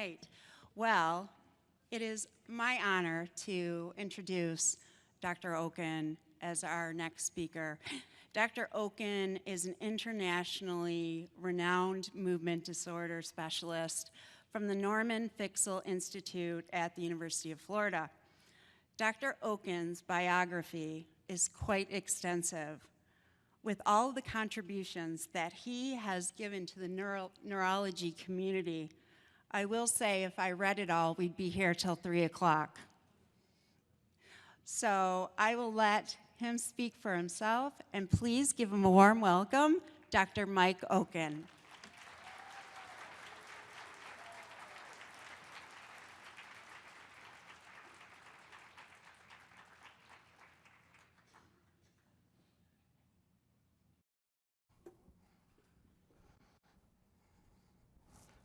right. Well, it is my honor to introduce Dr. Okun as our next speaker. Dr. Okun is an internationally renowned movement disorder specialist from the Norman Fixel Institute at the University of Florida. Dr. Okun's biography is quite extensive, with all the contributions that he has given to the neurology community. I will say, if I read it all, we'd be here till 3 o'clock. So I will let him speak for himself, and please give him a warm welcome, Dr. Mike Okun.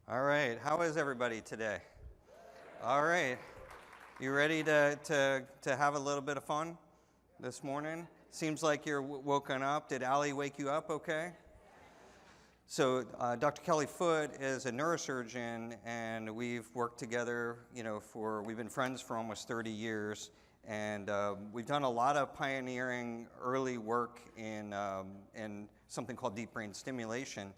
All right, how is everybody today? All right, you ready to have a little bit of fun this morning? Seems like you're woken up. Did Allie wake you up okay? So Dr. Kelly Foote is a neurosurgeon, and we've worked together, we've been friends for almost 30 years, and we've done a lot of pioneering early work in something called deep brain stimulation.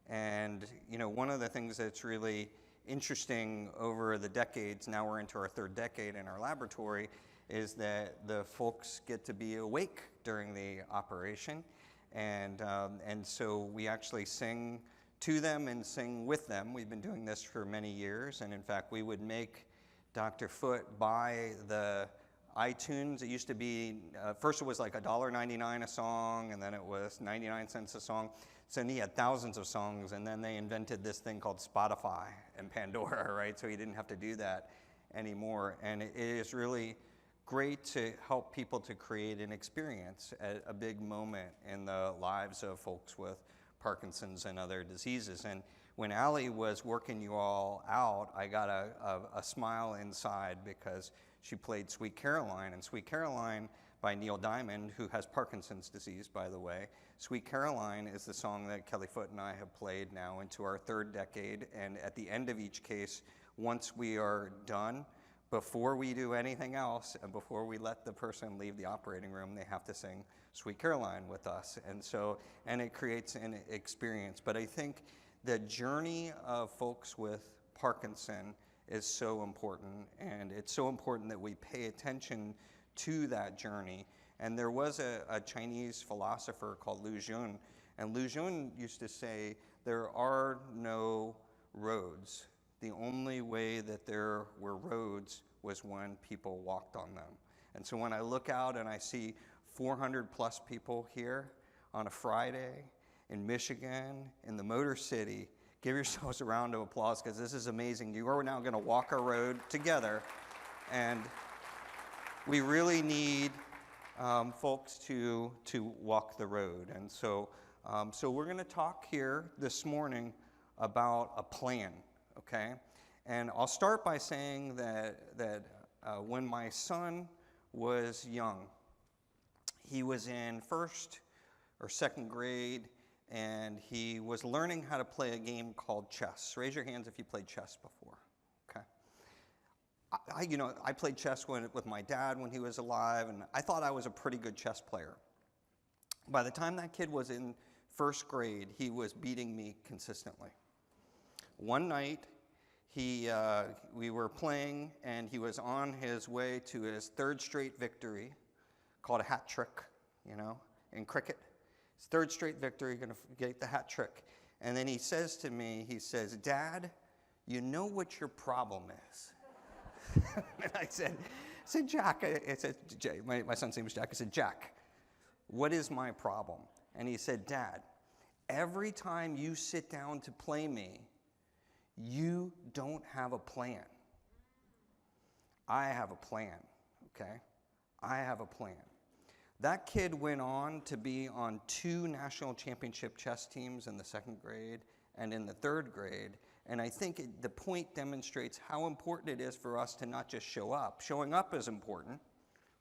And one of the things that's really interesting over the decades, now we're into our third decade in our laboratory, is that the folks get to be awake during the operation. And so we actually sing to them and sing with them. We've been doing this for many years, and in fact, we would make Dr. Foote buy the iTunes. It used to be, first it was like $1.99 a song, and then it was 99 cents a song. So he had thousands of songs, and then they invented this thing called Spotify and Pandora, right? So he didn't have to do that anymore. And it is really great to help people to create an experience at a big moment in the lives of folks with Parkinson's and other diseases. And when Allie was working you all out, I got a smile inside because she played Sweet Caroline. And Sweet Caroline by Neil Diamond, who has Parkinson's disease, by the way. Sweet Caroline is the song that Kelly Foote and I have played now into our third decade. And at the end of each case, once we are done, before we do anything else, and before we let the person leave the operating room, they have to sing Sweet Caroline with us. And it creates an experience. But I think the journey of folks with Parkinson is so important, and it's so important that we pay attention to that journey. And there was a Chinese philosopher called Lu Xun, and Lu Xun used to say, there are no roads. The only way that there were roads was when people walked on them. And so when I look out and I see 400 plus people here on a Friday in Michigan, in the Motor City, give yourselves a round of applause, because this is amazing. You are now gonna walk our road together, and we really need folks to walk the road. And so we're going to talk here this morning about a plan, okay? And I'll start by saying that when my son was young, he was in first or second grade, and he was learning how to play a game called chess. Raise your hands if you played chess before, okay? I played chess with my dad when he was alive, and I thought I was a pretty good chess player. By the time that kid was in first grade, he was beating me consistently. One night, we were playing, and he was on his way to his third straight victory, called a hat trick, in cricket. His third straight victory, going to get the hat trick. And then he says to me, he says, "Dad, you know what your problem is?" And I said, Jack, my son's name is Jack. I said, "Jack, what is my problem?" And he said, "Dad, every time you sit down to play me, you don't have a plan." I have a plan, okay? I have a plan. That kid went on to be on 2 national championship chess teams in the second grade and in the third grade. And I think the point demonstrates how important it is for us to not just show up. Showing up is important,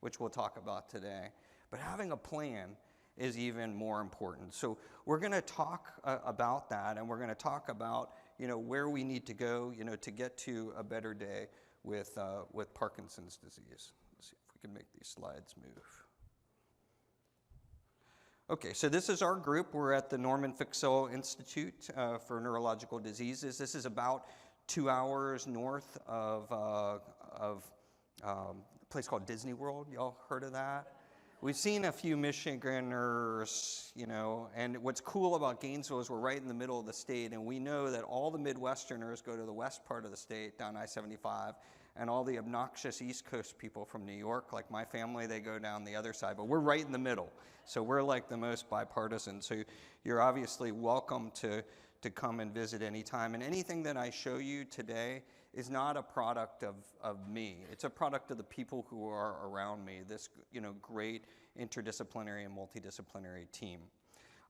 which we'll talk about today, but having a plan is even more important. So we're going to talk about that, and we're going to talk about where we need to go, to get to a better day with Parkinson's disease. Let's see if we can make these slides move. Okay, so this is our group. We're at the Norman Fiksel Institute for Neurological Diseases. This is about 2 hours north of a place called Disney World. Y'all heard of that? We've seen a few Michiganders, and what's cool about Gainesville is we're right in the middle of the state, and we know that all the Midwesterners go to the west part of the state, down I-75, and all the obnoxious East Coast people from New York, like my family, they go down the other side, but we're right in the middle. So we're like the most bipartisan. So you're obviously welcome to come and visit anytime. And anything that I show you today is not a product of me. It's a product of the people who are around me, this great interdisciplinary and multidisciplinary team.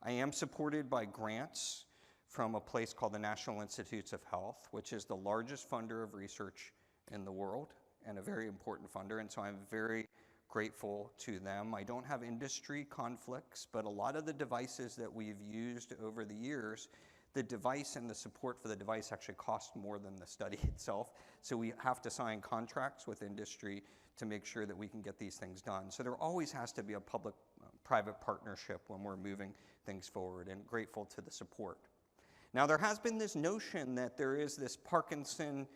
I am supported by grants from a place called the National Institutes of Health, which is the largest funder of research in the world and a very important funder, and so I'm very grateful to them. I don't have industry conflicts, but a lot of the devices that we've used over the years, the device and the support for the device actually cost more than the study itself, so we have to sign contracts with industry to make sure that we can get these things done. So there always has to be a public-private partnership when we're moving things forward, and grateful to the support. Now, there has been this notion that there is this Parkinson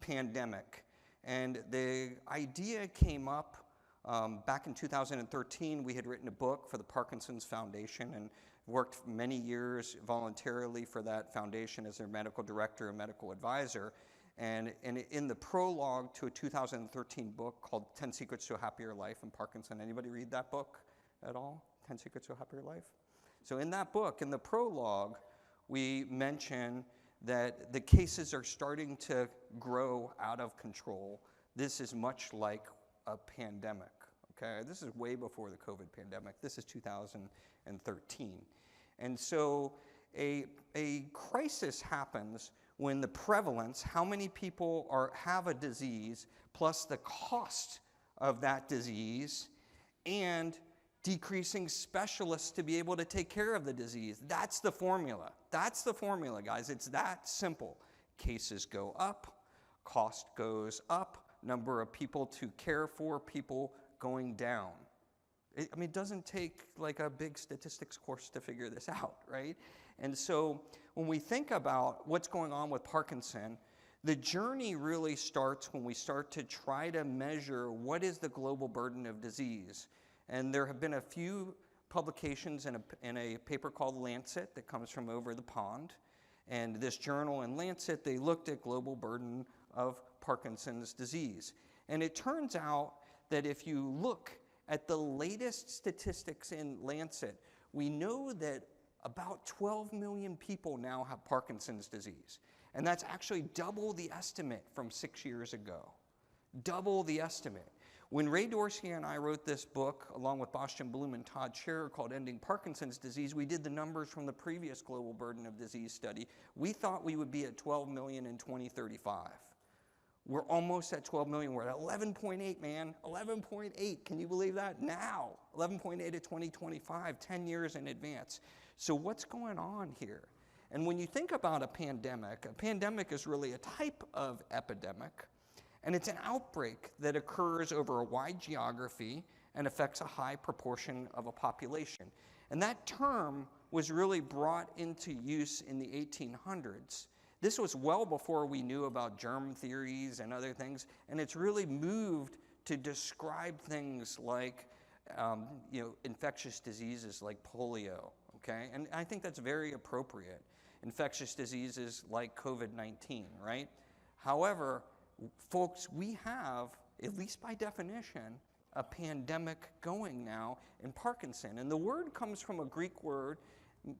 pandemic, and the idea came up back in 2013. We had written a book for the Parkinson's Foundation and worked many years voluntarily for that foundation as their medical director and medical advisor. And in the prologue to a 2013 book called 10 Secrets to a Happier Life in Parkinson, anybody read that book at all? 10 Secrets to a Happier Life? So in that book, in the prologue, we mention that the cases are starting to grow out of control. This is much like a pandemic, okay? This is way before the COVID pandemic. This is 2013. And so a crisis happens when the prevalence, how many people have a disease, plus the cost of that disease, and decreasing specialists to be able to take care of the disease. That's the formula. That's the formula, guys. It's that simple. Cases go up, cost goes up, number of people to care for people going down. It doesn't take like a big statistics course to figure this out, right? And so when we think about what's going on with Parkinson, the journey really starts when we start to try to measure what is the global burden of disease. And there have been a few publications in a paper called Lancet that comes from over the pond. And this journal in Lancet, they looked at global burden of Parkinson's disease. And it turns out that if you look at the latest statistics in Lancet, we know that about 12 million people now have Parkinson's disease. And that's actually double the estimate from 6 years ago. Double the estimate. When Ray Dorsey and I wrote this book, along with Bastian Bloom and Todd Scherer, called Ending Parkinson's Disease, we did the numbers from the previous global burden of disease study. We thought we would be at 12 million in 2035. We're almost at 12 million. We're at 11.8, man. 11.8. Can you believe that? Now. 11.8 at 2025, 10 years in advance. So what's going on here? And when you think about a pandemic is really a type of epidemic. And it's an outbreak that occurs over a wide geography and affects a high proportion of a population. And that term was really brought into use in the 1800s. This was well before we knew about germ theories and other things, and it's really moved to describe things like infectious diseases like polio, okay? And I think that's very appropriate. Infectious diseases like COVID-19, right? However, folks, we have, at least by definition, a pandemic going now in Parkinson. And the word comes from a Greek word.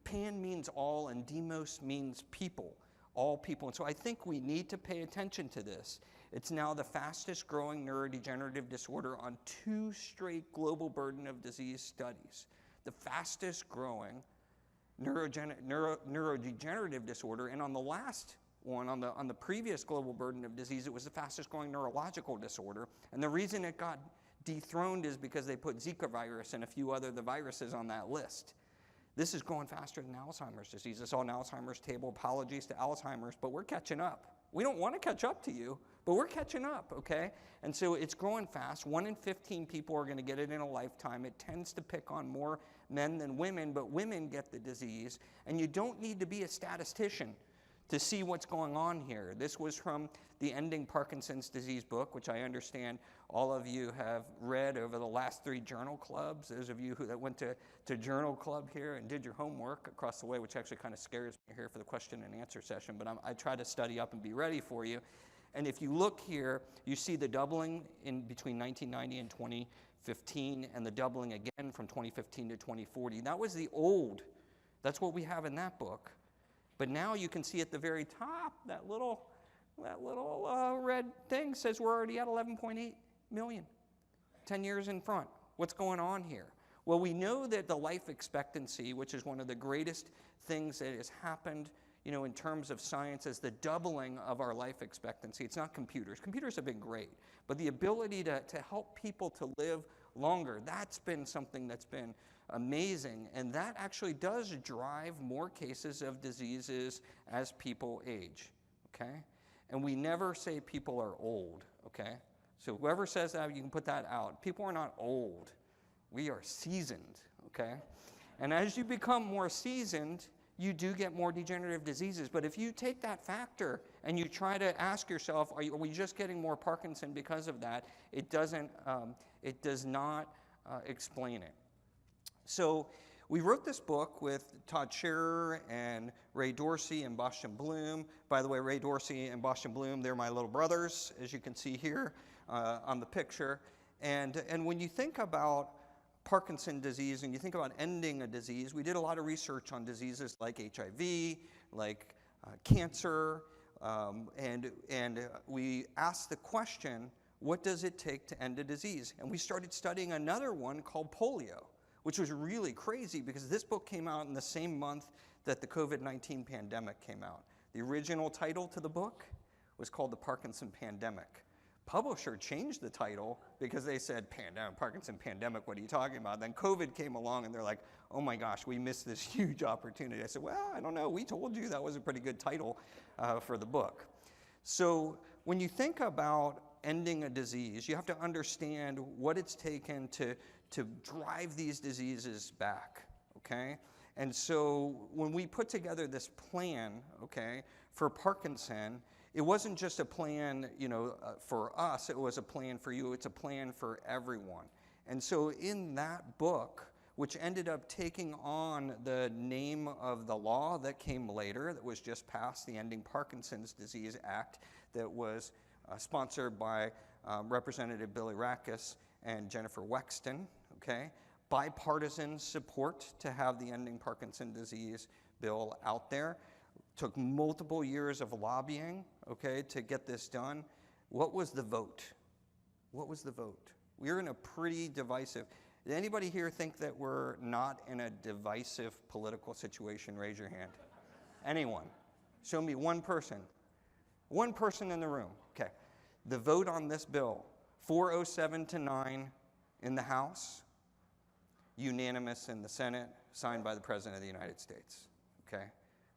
Pan means all, and demos means people, all people. And so I think we need to pay attention to this. It's now the fastest growing neurodegenerative disorder on 2 straight global burden of disease studies. The fastest growing neurodegenerative disorder, and on the last one, on the previous global burden of disease, it was the fastest growing neurological disorder. And the reason it got dethroned is because they put Zika virus and a few other the viruses on that list. This is growing faster than Alzheimer's disease. I saw an Alzheimer's table. Apologies to Alzheimer's, but we're catching up. We don't want to catch up to you, but we're catching up, okay? And so it's growing fast. 1 in 15 people are going to get it in a lifetime. It tends to pick on more men than women, but women get the disease. And you don't need to be a statistician to see what's going on here. This was from the Ending Parkinson's Disease book, which I understand all of you have read over the last 3 journal clubs. Those of you that went to journal club here and did your homework across the way, which actually kind of scares me here for the question and answer session, but I try to study up and be ready for you. And if you look here, you see the doubling in between 1990 and 2015, and the doubling again from 2015 to 2040. That was the old. That's what we have in that book. But now you can see at the very top, that little red thing says we're already at 11.8 million, 10 years in front. What's going on here? Well, we know that the life expectancy, which is one of the greatest things that has happened, in terms of science, is the doubling of our life expectancy. It's not computers. Computers have been great, but the ability to help people to live longer, that's been something that's been amazing, and that actually does drive more cases of diseases as people age, okay? And we never say people are old, okay? So whoever says that, you can put that out. People are not old. We are seasoned, okay? And as you become more seasoned, you do get more degenerative diseases. But if you take that factor and you try to ask yourself, are we just getting more Parkinson because of that? It does not explain it. So we wrote this book with Todd Scherer and Ray Dorsey and Bastian Bloom. By the way, Ray Dorsey and Bastian Bloom, they're my little brothers, as you can see here on the picture. And when you think about Parkinson's disease and you think about ending a disease, we did a lot of research on diseases like HIV, like cancer, and we asked the question, what does it take to end a disease? And we started studying another one called polio, which was really crazy because this book came out in the same month that the COVID-19 pandemic came out. The original title to the book was called The Parkinson Pandemic. Publisher changed the title because they said, Parkinson Pandemic, what are you talking about? Then COVID came along and they're like, oh my gosh, we missed this huge opportunity. I said, well, I don't know, we told you that was a pretty good title for the book. So when you think about ending a disease, you have to understand what it's taken to drive these diseases back, okay? And so when we put together this plan, okay, for Parkinson, it wasn't just a plan, for us, it was a plan for you, it's a plan for everyone. And so in that book, which ended up taking on the name of the law that came later, that was just passed, the Ending Parkinson's Disease Act, that was sponsored by Representative Billy Rackus and Jennifer Wexton, okay? Bipartisan support to have the Ending Parkinson's Disease bill out there. Took multiple years of lobbying, okay, to get this done. What was the vote? What was the vote? We're in a pretty divisive. Did anybody here think that we're not in a divisive political situation? Raise your hand. Anyone? Show me one person. One person in the room. Okay. The vote on this bill, 407 to 9 in the House, unanimous in the Senate, signed by the President of the United States, okay?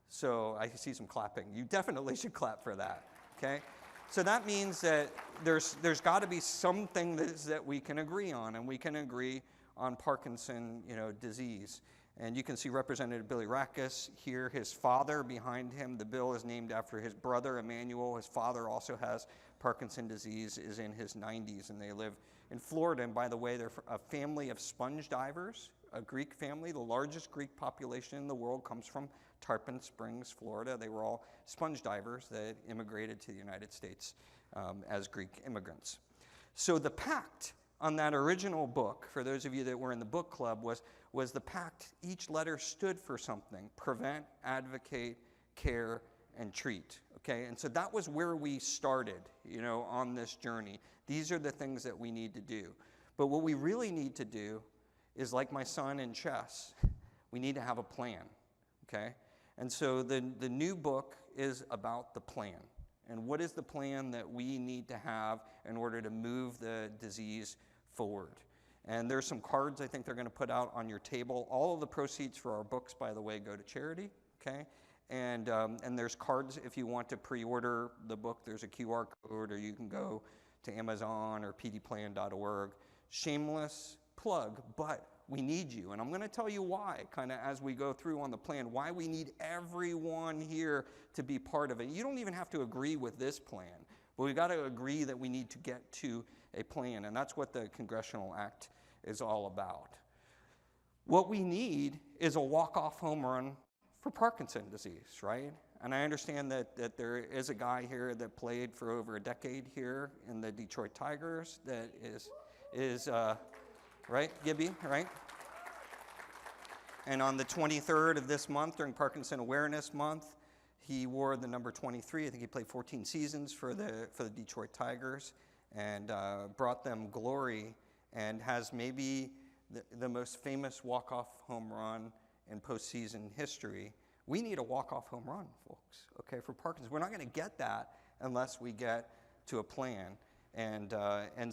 So I see some clapping. You definitely should clap for that, okay? So that means that there's got to be something that we can agree on, and we can agree on Parkinson, disease. And you can see Representative Billy Rackus here, his father behind him. The bill is named after his brother, Emmanuel. His father also has Parkinson's disease, is in his 90s, and they live in Florida. And by the way, they're a family of sponge divers, a Greek family. The largest Greek population in the world comes from Tarpon Springs, Florida. They were all sponge divers that immigrated to the United States as Greek immigrants. So the pact on that original book, for those of you that were in the book club, was the pact. Each letter stood for something: prevent, advocate, care, and treat. Okay, and so that was where we started, on this journey. These are the things that we need to do. But what we really need to do is, like my son in chess, we need to have a plan, okay? And so the new book is about the plan. And what is the plan that we need to have in order to move the disease forward? And there's some cards I think they're going to put out on your table. All of the proceeds for our books, by the way, go to charity, okay? And there's cards if you want to pre-order the book. There's a QR code, or you can go to Amazon or pdplan.org. Shameless plug, but we need you. And I'm going to tell you why, kind of as we go through on the plan, why we need everyone here to be part of it. You don't even have to agree with this plan, but we've got to agree that we need to get to a plan, and that's what the Congressional Act is all about. What we need is a walk-off home run for Parkinson's disease, right? And I understand that there is a guy here that played for over a decade here in the Detroit Tigers that is right, Gibby, right? And on the 23rd of this month, during Parkinson Awareness Month, he wore the number 23. I think he played 14 seasons for the Detroit Tigers and brought them glory, and has maybe the most famous walk-off home run in postseason history. We need a walk-off home run, folks, okay, for Parkinson's. We're not going to get that unless we get to a plan. And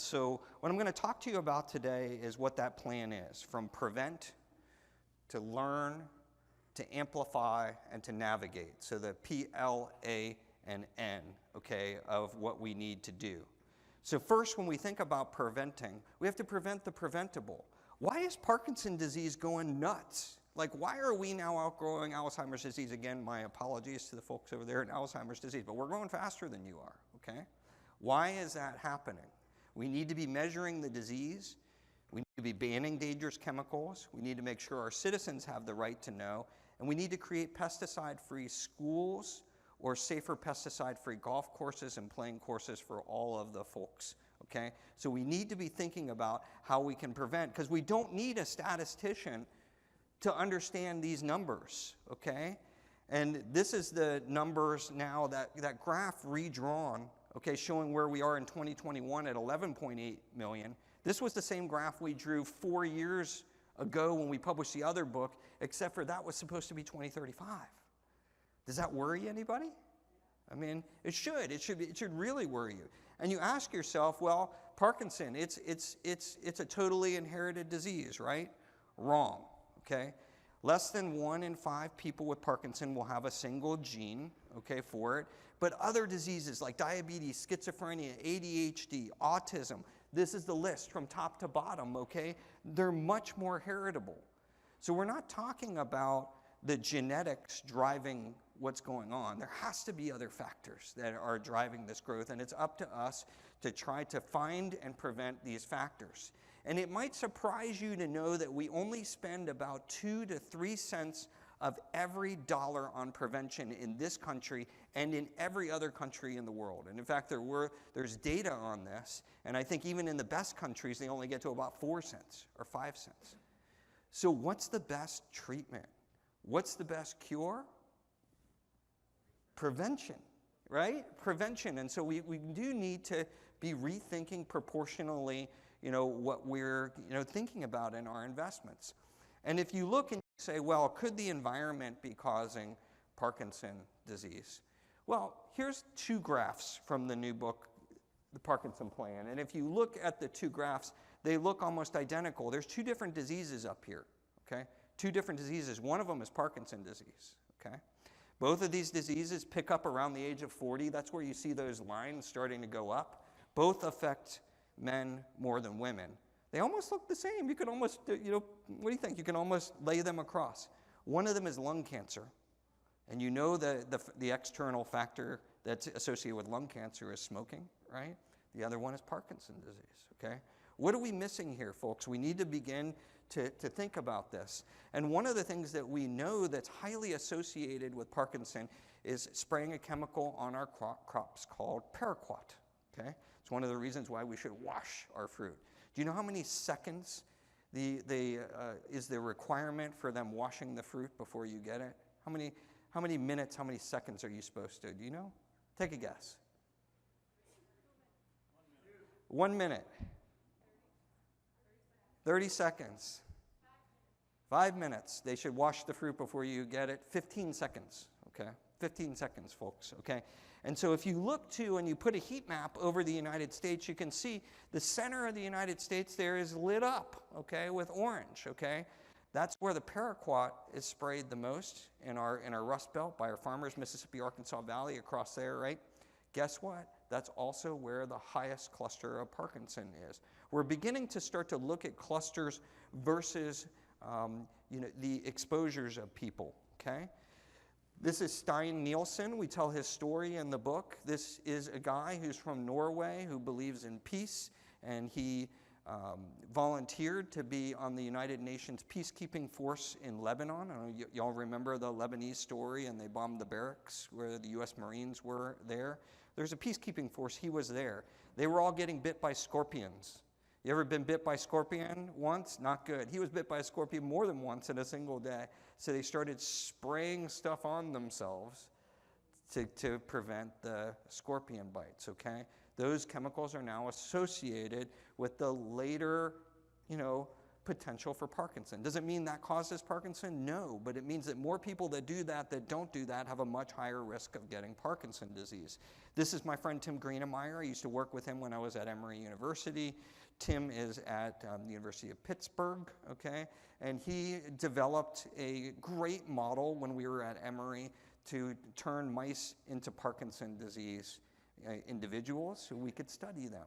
so what I'm going to talk to you about today is what that plan is, from prevent to learn to amplify and to navigate. So the P-L-A-N-N, okay, of what we need to do. So first, when we think about preventing, we have to prevent the preventable. Why is Parkinson's disease going nuts? Like, why are we now outgrowing Alzheimer's disease? Again, my apologies to the folks over there in Alzheimer's disease, but we're growing faster than you are, okay? Why is that happening? We need to be measuring the disease. We need to be banning dangerous chemicals. We need to make sure our citizens have the right to know. And we need to create pesticide-free schools or safer pesticide-free golf courses and playing courses for all of the folks, okay? So we need to be thinking about how we can prevent, because we don't need a statistician to understand these numbers, okay? And this is the numbers now, that graph redrawn, okay, showing where we are in 2021 at 11.8 million. This was the same graph we drew 4 years ago when we published the other book, except for that was supposed to be 2035. Does that worry anybody? I mean, it should. It should really worry you. And you ask yourself, well, Parkinson, it's a totally inherited disease, right? Wrong, okay? Less than 1 in 5 people with Parkinson will have a single gene, okay, for it. But other diseases like diabetes, schizophrenia, ADHD, autism, this is the list from top to bottom, okay? They're much more heritable. So we're not talking about the genetics driving what's going on. There has to be other factors that are driving this growth, and it's up to us to try to find and prevent these factors. And it might surprise you to know that we only spend about 2 to 3 cents of every dollar on prevention in this country and in every other country in the world. And in fact, there's data on this, and I think even in the best countries, they only get to about 4 cents or 5 cents. So what's the best treatment? What's the best cure? Prevention, right? Prevention. And so we do need to be rethinking proportionally, what we're, thinking about in our investments. And if you look and say, well, could the environment be causing Parkinson's disease? Well, here's 2 graphs from the new book, The Parkinson Plan. And if you look at the 2 graphs, they look almost identical. There's 2 different diseases up here, okay? 2 different diseases. One of them is Parkinson's disease, okay? Both of these diseases pick up around the age of 40. That's where you see those lines starting to go up. Both affect men more than women. They almost look the same. You could almost, what do you think? You can almost lay them across. One of them is lung cancer. And you know the external factor that's associated with lung cancer is smoking, right? The other one is Parkinson's disease, okay? What are we missing here, folks? We need to begin to think about this. And one of the things that we know that's highly associated with Parkinson is spraying a chemical on our crops called paraquat, okay? It's one of the reasons why we should wash our fruit. Do you know how many seconds is the requirement for them washing the fruit before you get it? How many minutes, how many seconds are you supposed to? Do you know? Take a guess. 1 minute. 30 seconds. 5 minutes. They should wash the fruit before you get it. 15 seconds, okay? 15 seconds, folks, okay? And so if you look to and you put a heat map over the United States, you can see the center of the United States there is lit up, okay, with orange, okay? That's where the paraquat is sprayed the most in our Rust Belt by our farmers, Mississippi, Arkansas Valley, across there, right? Guess what? That's also where the highest cluster of Parkinson is. We're beginning to start to look at clusters versus the exposures of people, okay? This is Stein Nielsen. We tell his story in the book. This is a guy who's from Norway who believes in peace, and he volunteered to be on the United Nations peacekeeping force in Lebanon. I don't know, y'all remember the Lebanese story, and they bombed the barracks where the U.S. Marines were there. There's a peacekeeping force. He was there. They were all getting bit by scorpions. You ever been bit by a scorpion once? Not good. He was bit by a scorpion more than once in a single day. So they started spraying stuff on themselves to prevent the scorpion bites, okay? Those chemicals are now associated with the later, potential for Parkinson. Does it mean that causes Parkinson? No, but it means that more people that do that don't do that have a much higher risk of getting Parkinson disease. This is my friend Tim Greenemeyer. I used to work with him when I was at Emory University. Tim is at the University of Pittsburgh, okay? And he developed a great model when we were at Emory to turn mice into Parkinson disease individuals so we could study them.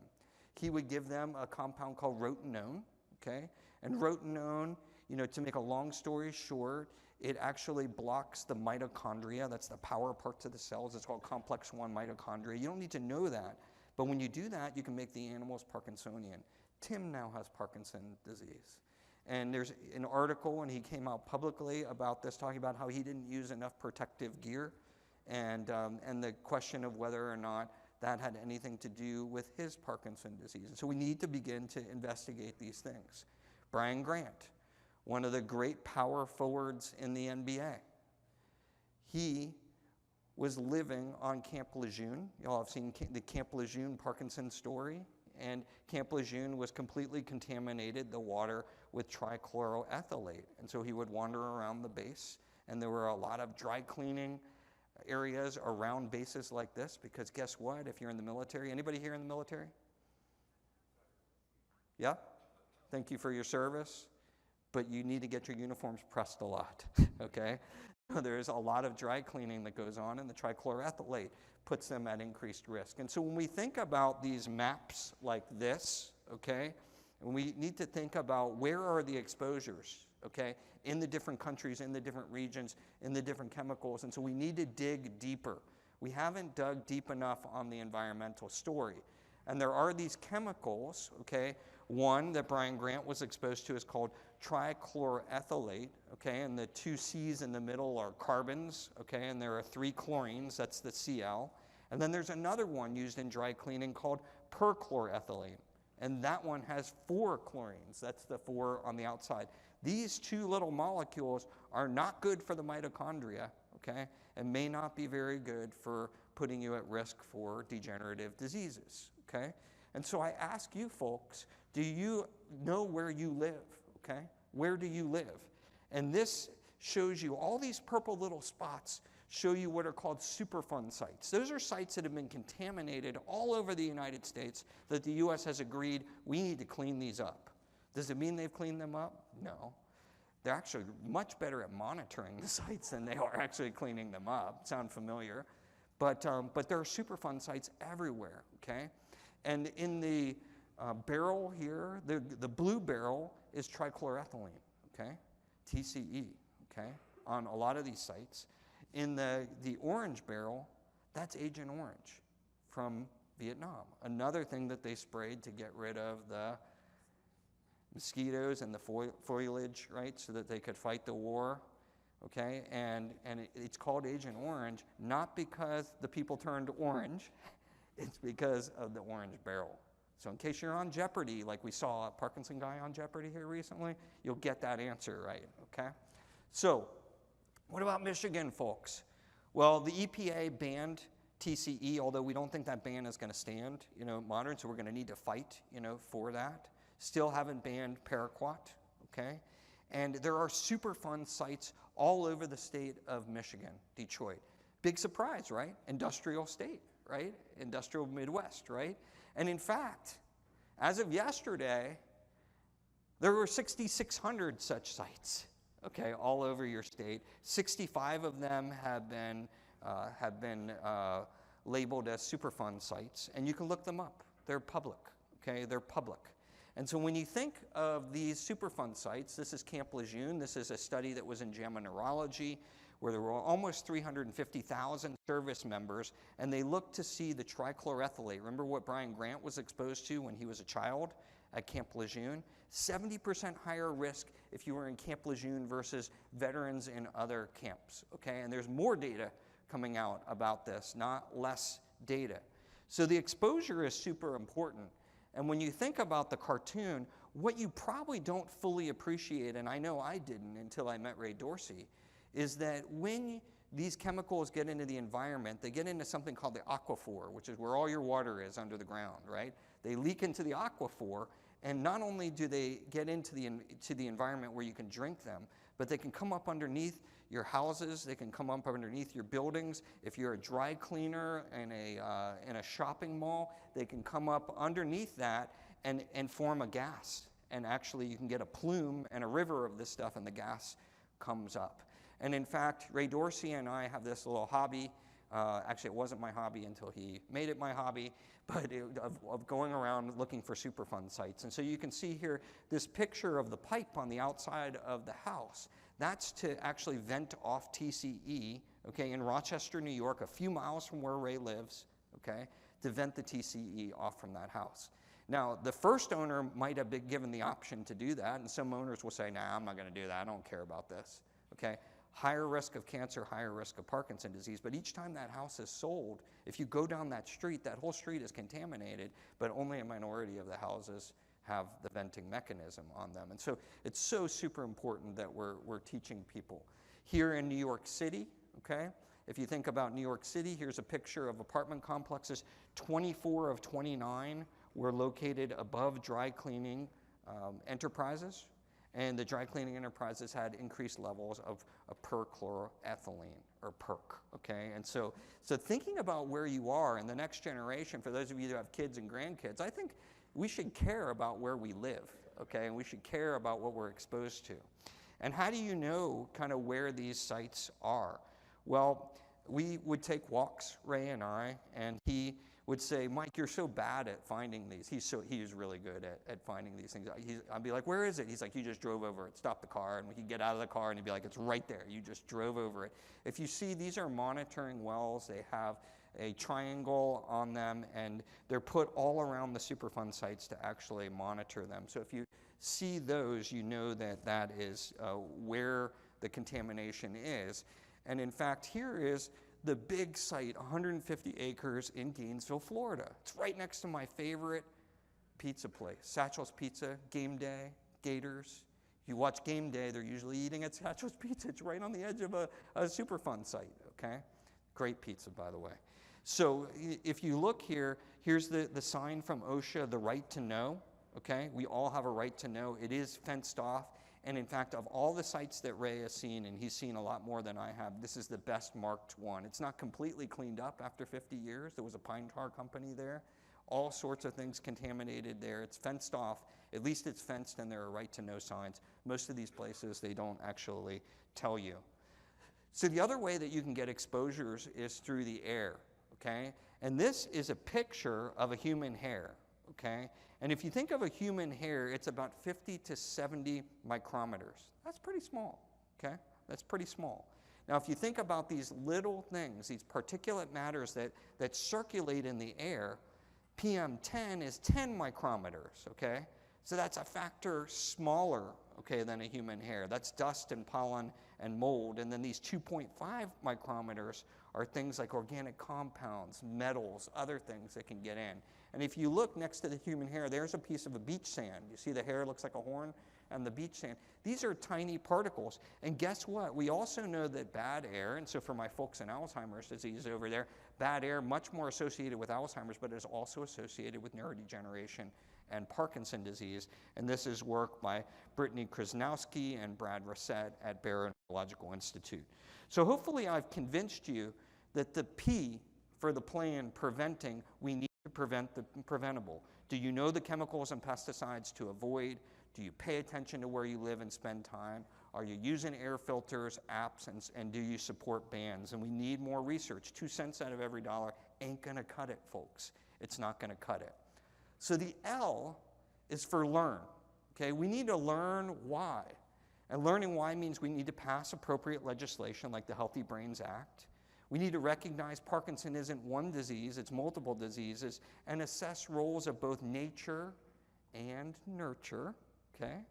He would give them a compound called rotenone, okay? And rotenone, to make a long story short, it actually blocks the mitochondria. That's the power parts of the cells. It's called complex 1 mitochondria. You don't need to know that. But when you do that, you can make the animals Parkinsonian. Tim now has Parkinson's disease. And there's an article, and he came out publicly about this, talking about how he didn't use enough protective gear, and the question of whether or not that had anything to do with his Parkinson's disease. And so we need to begin to investigate these things. Brian Grant, one of the great power forwards in the NBA, he was living on Camp Lejeune. Y'all have seen the Camp Lejeune Parkinson story. And Camp Lejeune was completely contaminated, the water, with trichloroethylate. And so he would wander around the base, and there were a lot of dry cleaning areas around bases like this, because guess what? If you're in the military, anybody here in the military? Yeah? Thank you for your service, but you need to get your uniforms pressed a lot, okay? There's a lot of dry cleaning that goes on, and the trichloroethylate puts them at increased risk. And so when we think about these maps like this, okay, and we need to think about where are the exposures, okay, in the different countries, in the different regions, in the different chemicals. And so we need to dig deeper. We haven't dug deep enough on the environmental story. And there are these chemicals, okay, one that Brian Grant was exposed to is called trichloroethylate, okay, and the two C's in the middle are carbons, okay, and there are 3 chlorines, that's the Cl. And then there's another one used in dry cleaning called perchloroethylene, and that one has 4 chlorines, that's the 4 on the outside. These 2 little molecules are not good for the mitochondria, okay, and may not be very good for putting you at risk for degenerative diseases, okay? And so I ask you folks, do you know where you live, okay? Where do you live? And this shows you, all these purple little spots show you what are called Superfund sites. Those are sites that have been contaminated all over the United States that the U.S. has agreed we need to clean these up. Does it mean they've cleaned them up? No. They're actually much better at monitoring the sites than they are actually cleaning them up. Sound familiar? But there are Superfund sites everywhere, okay? And in the barrel here, the blue barrel is trichloroethylene, okay? TCE, okay? On a lot of these sites. In the orange barrel, that's Agent Orange from Vietnam. Another thing that they sprayed to get rid of the mosquitoes and the foliage, right, so that they could fight the war, okay? And it's called Agent Orange, not because the people turned orange, it's because of the orange barrel. So in case you're on Jeopardy, like we saw a Parkinson guy on Jeopardy here recently, you'll get that answer right, okay? So what about Michigan, folks? Well, the EPA banned TCE, although we don't think that ban is going to stand, modern, so we're going to need to fight, for that. Still haven't banned paraquat, okay? And there are Superfund sites all over the state of Michigan, Detroit. Big surprise, right? Industrial state, right? Industrial Midwest, right? And in fact, as of yesterday, there were 6,600 such sites, okay, all over your state. 65 of them have been labeled as Superfund sites, and you can look them up. They're public, okay? They're public. And so when you think of these Superfund sites, this is Camp Lejeune. This is a study that was in JAMA Neurology, where there were almost 350,000 service members, and they looked to see the trichloroethylate. Remember what Brian Grant was exposed to when he was a child at Camp Lejeune? 70% higher risk if you were in Camp Lejeune versus veterans in other camps, okay? And there's more data coming out about this, not less data. So the exposure is super important. And when you think about the cartoon, what you probably don't fully appreciate, and I know I didn't until I met Ray Dorsey, is that when these chemicals get into the environment, they get into something called the aquifer, which is where all your water is under the ground, right? They leak into the aquifer, and not only do they get into the environment where you can drink them, but they can come up underneath your houses, they can come up underneath your buildings. If you're a dry cleaner in a shopping mall, they can come up underneath that and form a gas. And actually you can get a plume and a river of this stuff, and the gas comes up. And in fact, Ray Dorsey and I have this little hobby. Actually, it wasn't my hobby until he made it my hobby, but of going around looking for Superfund sites. And so you can see here this picture of the pipe on the outside of the house. That's to actually vent off TCE, okay, in Rochester, New York, a few miles from where Ray lives, okay, to vent the TCE off from that house. Now, the first owner might have been given the option to do that, and some owners will say, nah, I'm not going to do that. I don't care about this, okay? Higher risk of cancer, higher risk of Parkinson's disease. But each time that house is sold, if you go down that street, that whole street is contaminated, but only a minority of the houses have the venting mechanism on them. And so it's so super important that we're teaching people. Here in New York City, okay, if you think about New York City, here's a picture of apartment complexes. 24 of 29 were located above dry cleaning enterprises. And the dry cleaning enterprises had increased levels of perchloroethylene, or PERC, okay? And so thinking about where you are in the next generation, for those of you who have kids and grandkids, I think we should care about where we live, okay? And we should care about what we're exposed to. And how do you know kind of where these sites are? Well, we would take walks, Ray and I, and he would say, Mike, you're so bad at finding these. He's really good at finding these things. I'd be like, where is it? He's like, you just drove over it. Stop the car. And we could get out of the car, and he'd be like, it's right there. You just drove over it. If you see, these are monitoring wells. They have a triangle on them, and they're put all around the Superfund sites to actually monitor them. So if you see those, you know that that is where the contamination is. And in fact, here is the big site, 150 acres in Gainesville, Florida. It's right next to my favorite pizza place, Satchel's Pizza, Game Day, Gators. You watch Game Day, they're usually eating at Satchel's Pizza. It's right on the edge of a Superfund site, okay? Great pizza, by the way. So if you look here, here's the sign from OSHA, the right to know, okay? We all have a right to know. It is fenced off. And in fact, of all the sites that Ray has seen, and he's seen a lot more than I have, this is the best marked one. It's not completely cleaned up after 50 years. There was a pine tar company there. All sorts of things contaminated there. It's fenced off. At least it's fenced, and there are right to know signs. Most of these places, they don't actually tell you. So the other way that you can get exposures is through the air, okay? And this is a picture of a human hair, okay? And if you think of a human hair, it's about 50 to 70 micrometers. That's pretty small, okay? That's pretty small. Now, if you think about these little things, these particulate matters that circulate in the air, PM10 is 10 micrometers, okay? So that's a factor smaller, okay, than a human hair. That's dust and pollen and mold. And then these 2.5 micrometers are things like organic compounds, metals, other things that can get in. And if you look next to the human hair, there's a piece of a beach sand. You see the hair looks like a horn and the beach sand. These are tiny particles. And guess what? We also know that bad air, and so for my folks in Alzheimer's disease over there, bad air, much more associated with Alzheimer's, but is also associated with neurodegeneration and Parkinson's disease. And this is work by Brittany Krasnowski and Brad Rossett at Barrow Neurological Institute. So hopefully I've convinced you that the P for the plan preventing, we need to prevent the preventable. Do you know the chemicals and pesticides to avoid? Do you pay attention to where you live and spend time? Are you using air filters, apps, and do you support bans? And we need more research. 2 cents out of every dollar ain't gonna cut it, folks. It's not gonna cut it. So the L is for learn, okay? We need to learn why. And learning why means we need to pass appropriate legislation like the Healthy Brains Act. We need to recognize Parkinson isn't one disease, it's multiple diseases, and assess roles of both nature and nurture, okay?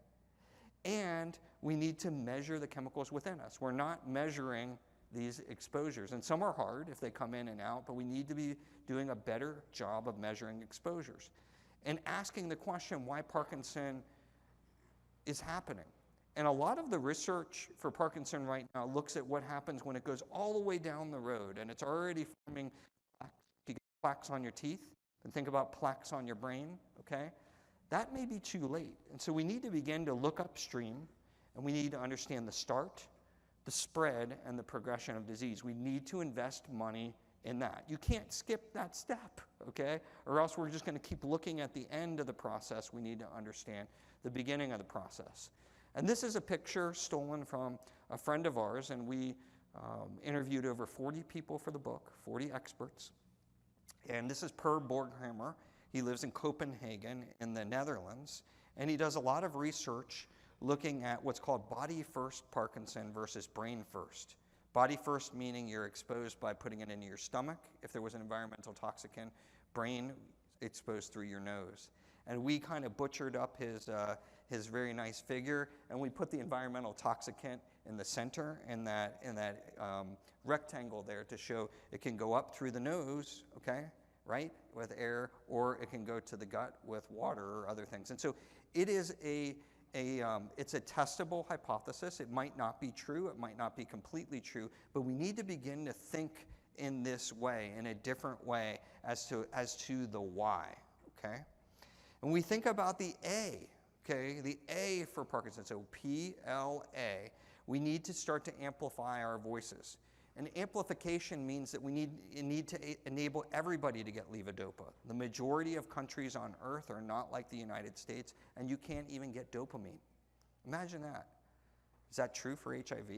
And we need to measure the chemicals within us. We're not measuring these exposures. And some are hard if they come in and out, but we need to be doing a better job of measuring exposures and asking the question why Parkinson is happening. And a lot of the research for Parkinson right now looks at what happens when it goes all the way down the road and it's already forming plaques. You get plaques on your teeth, and think about plaques on your brain, okay? That may be too late. And so we need to begin to look upstream, and we need to understand the start, the spread, and the progression of disease. We need to invest money in that. You can't skip that step, okay? Or else we're just going to keep looking at the end of the process. We need to understand the beginning of the process. And this is a picture stolen from a friend of ours, and we interviewed over 40 people for the book, 40 experts. And this is Per Borghammer. He lives in Copenhagen in the Netherlands, and he does a lot of research looking at what's called body first Parkinson versus brain first. Body first meaning you're exposed by putting it into your stomach if there was an environmental toxicant, brain exposed through your nose. And we kind of butchered up his very nice figure, and we put the environmental toxicant in the center in that rectangle there to show it can go up through the nose, okay, right, with air, or it can go to the gut with water or other things. And so it is it's a testable hypothesis. It might not be true. It might not be completely true, but we need to begin to think in this way, in a different way, as to the why, okay? And we think about the A, okay, the A for Parkinson, so P-L-A. We need to start to amplify our voices. And amplification means that we need to enable everybody to get levodopa. The majority of countries on earth are not like the United States, and you can't even get dopamine. Imagine that. Is that true for HIV?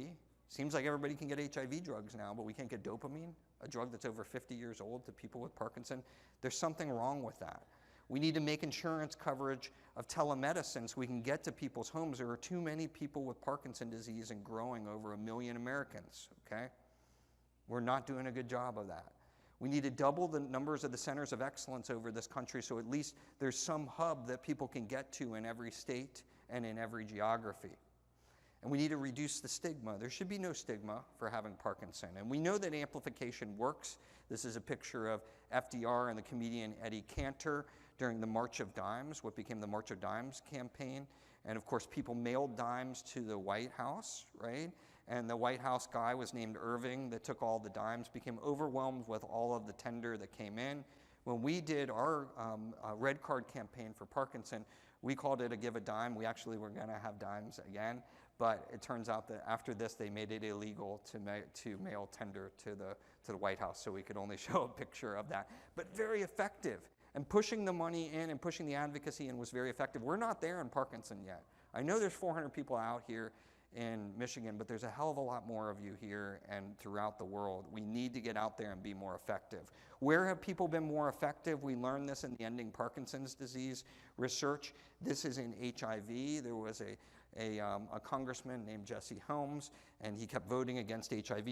Seems like everybody can get HIV drugs now, but we can't get dopamine, a drug that's over 50 years old to people with Parkinson. There's something wrong with that. We need to make insurance coverage of telemedicine so we can get to people's homes. There are too many people with Parkinson disease and growing, over 1 million Americans, okay? We're not doing a good job of that. We need to double the numbers of the centers of excellence over this country so at least there's some hub that people can get to in every state and in every geography. And we need to reduce the stigma. There should be no stigma for having Parkinson. And we know that amplification works. This is a picture of FDR and the comedian Eddie Cantor during the March of Dimes, what became the March of Dimes campaign. And of course, people mailed dimes to the White House, right? And the White House guy was named Irving that took all the dimes, became overwhelmed with all of the tender that came in. When we did our red card campaign for Parkinson, we called it a give a dime. We actually were going to have dimes again, but it turns out that after this, they made it illegal to mail tender to the White House, so we could only show a picture of that. But very effective. And pushing the money in and pushing the advocacy in was very effective. We're not there in Parkinson yet. I know there's 400 people out here in Michigan, but there's a hell of a lot more of you here and throughout the world. We need to get out there and be more effective. Where have people been more effective? We learned this in the Ending Parkinson's Disease research. This is in HIV. There was a congressman named Jesse Helms, and he kept voting against HIV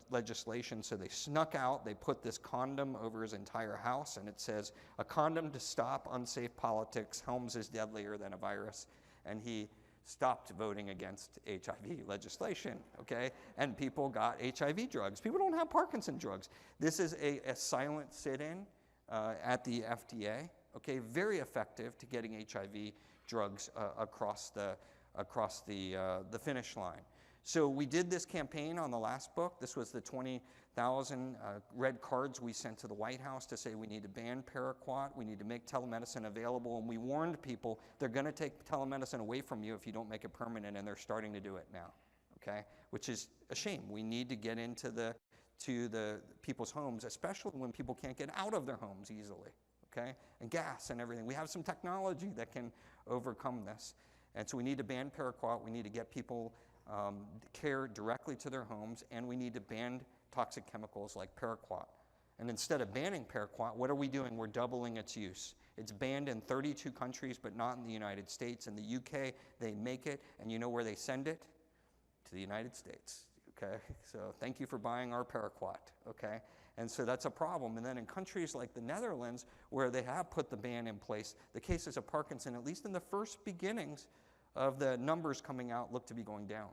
legislation, so they snuck out. They put this condom over his entire house, and it says, "A condom to stop unsafe politics. Helms is deadlier than a virus." And he stopped voting against HIV legislation, okay? And people got HIV drugs. People don't have Parkinson drugs. This is a silent sit-in at the FDA, okay? Very effective to getting HIV drugs across the finish line. So we did this campaign on the last book. This was the 20,000 red cards we sent to the White House to say we need to ban paraquat, we need to make telemedicine available, and we warned people they're going to take telemedicine away from you if you don't make it permanent, and they're starting to do it now, okay? Which is a shame. We need to get into the to the people's homes, especially when people can't get out of their homes easily, okay? And gas and everything. We have some technology that can overcome this. And so we need to ban paraquat. We need to get people care directly to their homes, and we need to ban toxic chemicals like paraquat. And instead of banning paraquat, what are we doing? We're doubling its use. It's banned in 32 countries, but not in the United States. In the UK, they make it, and you know where they send it? To the United States, okay? So thank you for buying our paraquat, okay? And so that's a problem. And then in countries like the Netherlands, where they have put the ban in place, the cases of Parkinson, at least in the first beginnings of the numbers coming out, look to be going down.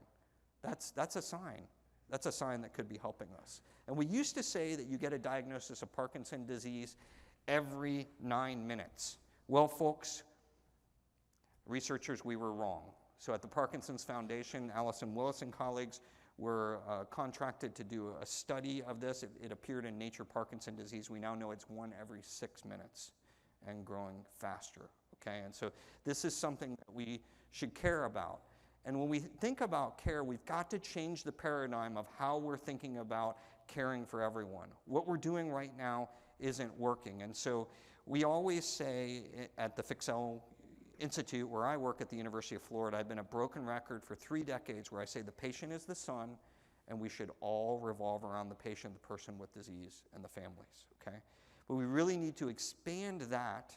That's a sign. That's a sign that could be helping us. And we used to say that you get a diagnosis of Parkinson's disease every 9 minutes. Well, folks, researchers, we were wrong. So at the Parkinson's Foundation, Alison Willis and colleagues were contracted to do a study of this. It appeared in Nature Parkinson Disease. We now know it's 1 every 6 minutes and growing faster, okay? And so this is something that we should care about. And when we think about care, we've got to change the paradigm of how we're thinking about caring for everyone. What we're doing right now isn't working. And so we always say at the Fixell Institute, where I work at the University of Florida, I've been a broken record for 3 decades where I say the patient is the sun, and we should all revolve around the patient, the person with disease, and the families, okay? But we really need to expand that,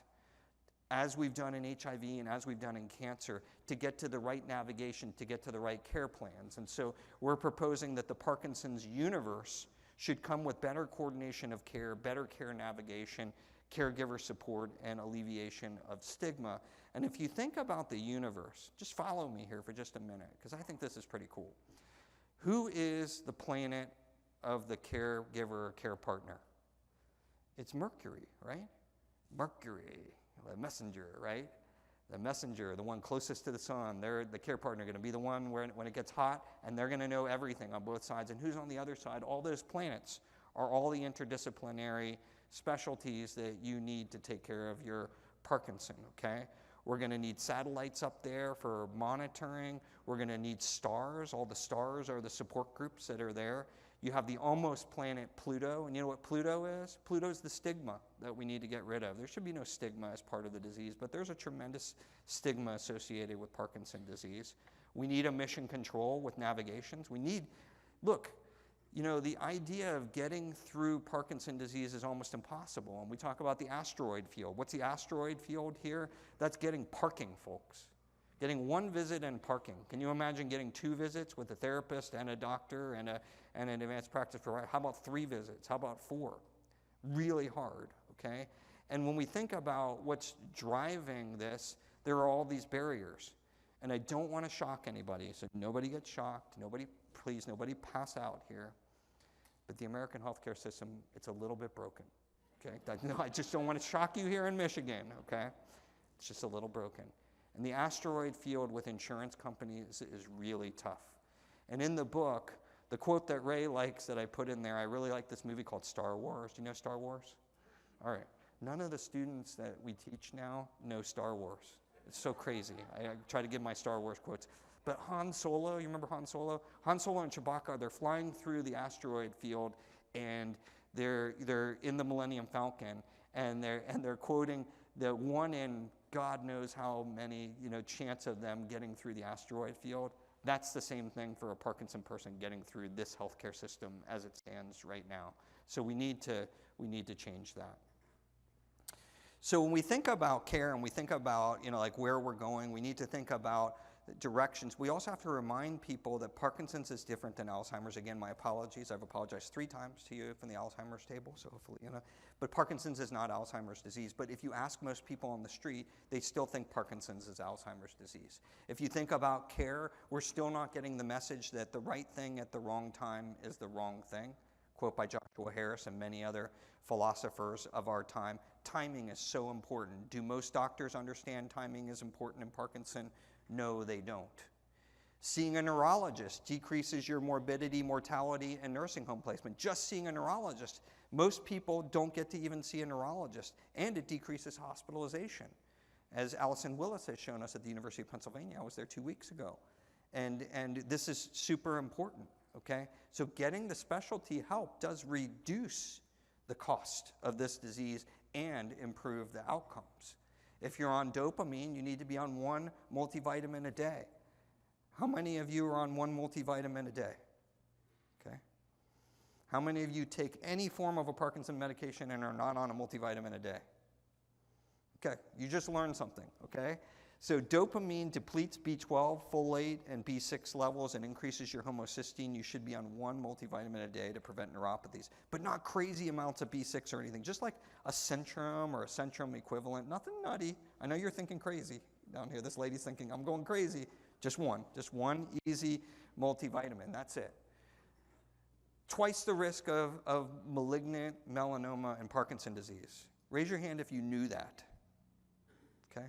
as we've done in HIV and as we've done in cancer, to get to the right navigation, to get to the right care plans. And so we're proposing that the Parkinson's universe should come with better coordination of care, better care navigation, caregiver support, and alleviation of stigma. And if you think about the universe, just follow me here for just a minute, because I think this is pretty cool. Who is the planet of the caregiver or care partner? It's Mercury, right? Mercury, the messenger, right? The messenger, the one closest to the sun, they're the care partner, going to be the one when it gets hot, and they're going to know everything on both sides. And who's on the other side? All those planets are all the interdisciplinary specialties that you need to take care of your Parkinson, okay? We're going to need satellites up there for monitoring. We're going to need stars. All the stars are the support groups that are there. You have the almost planet Pluto, and you know what Pluto is? Pluto's the stigma that we need to get rid of. There should be no stigma as part of the disease, but there's a tremendous stigma associated with Parkinson's disease. We need a mission control with navigations. We need, look, you know, the idea of getting through Parkinson's disease is almost impossible. And we talk about the asteroid field. What's the asteroid field here? That's getting parking, folks. Getting 1 visit and parking. Can you imagine getting 2 visits with a therapist and a doctor and an advanced practice provider? How about 3 visits? How about 4? Really hard, okay? And when we think about what's driving this, there are all these barriers. And I don't want to shock anybody, so nobody gets shocked. Please, nobody pass out here. But the American healthcare system, it's a little bit broken, okay? No, I just don't want to shock you here in Michigan, okay? It's just a little broken. And the asteroid field with insurance companies is really tough. And in the book, the quote that Ray likes that I put in there, I really like this movie called Star Wars. Do you know Star Wars? All right. None of the students that we teach now know Star Wars. It's so crazy. I try to give my Star Wars quotes. But Han Solo, you remember Han Solo? Han Solo and Chewbacca, they're flying through the asteroid field, and they're in the Millennium Falcon, and they're quoting the one in God knows how many, chance of them getting through the asteroid field. That's the same thing for a Parkinson person getting through this healthcare system as it stands right now. So we need to change that. So when we think about care and we think about, like where we're going, we need to think about directions. We also have to remind people that Parkinson's is different than Alzheimer's. Again, my apologies. I've apologized 3 times to you from the Alzheimer's table, so hopefully, But Parkinson's is not Alzheimer's disease. But if you ask most people on the street, they still think Parkinson's is Alzheimer's disease. If you think about care, we're still not getting the message that the right thing at the wrong time is the wrong thing. Quote by Joshua Harris and many other philosophers of our time. Timing is so important. Do most doctors understand timing is important in Parkinson? No, they don't. Seeing a neurologist decreases your morbidity, mortality, and nursing home placement. Just seeing a neurologist. Most people don't get to even see a neurologist, and it decreases hospitalization. As Alison Willis has shown us at the University of Pennsylvania, I was there 2 weeks ago. And this is super important, okay? So getting the specialty help does reduce the cost of this disease and improve the outcomes. If you're on dopamine, you need to be on one multivitamin a day. How many of you are on one multivitamin a day? Okay. How many of you take any form of a Parkinson medication and are not on a multivitamin a day? Okay, you just learned something, okay? So dopamine depletes B12, folate, and B6 levels and increases your homocysteine. You should be on one multivitamin a day to prevent neuropathies, but not crazy amounts of B6 or anything, just like a Centrum or a Centrum equivalent, nothing nutty. I know you're thinking crazy down here. This lady's thinking, I'm going crazy. Just one easy multivitamin, that's it. Twice the risk of malignant melanoma and Parkinson disease. Raise your hand if you knew that, okay?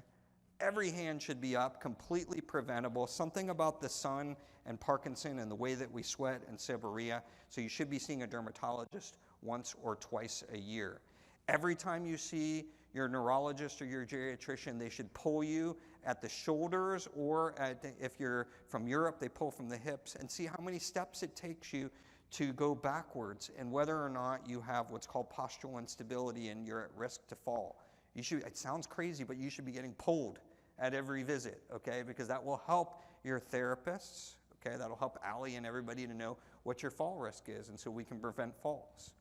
Every hand should be up, completely preventable. Something about the sun and Parkinson and the way that we sweat and seborrhea. So you should be seeing a dermatologist once or twice a year. Every time you see your neurologist or your geriatrician, they should pull you at the shoulders, or if you're from Europe, they pull from the hips, and see how many steps it takes you to go backwards and whether or not you have what's called postural instability and you're at risk to fall. You should, it sounds crazy, but you should be getting pulled at every visit, okay? Because that will help your therapists, okay? That'll help Allie and everybody to know what your fall risk is, and so we can prevent falls.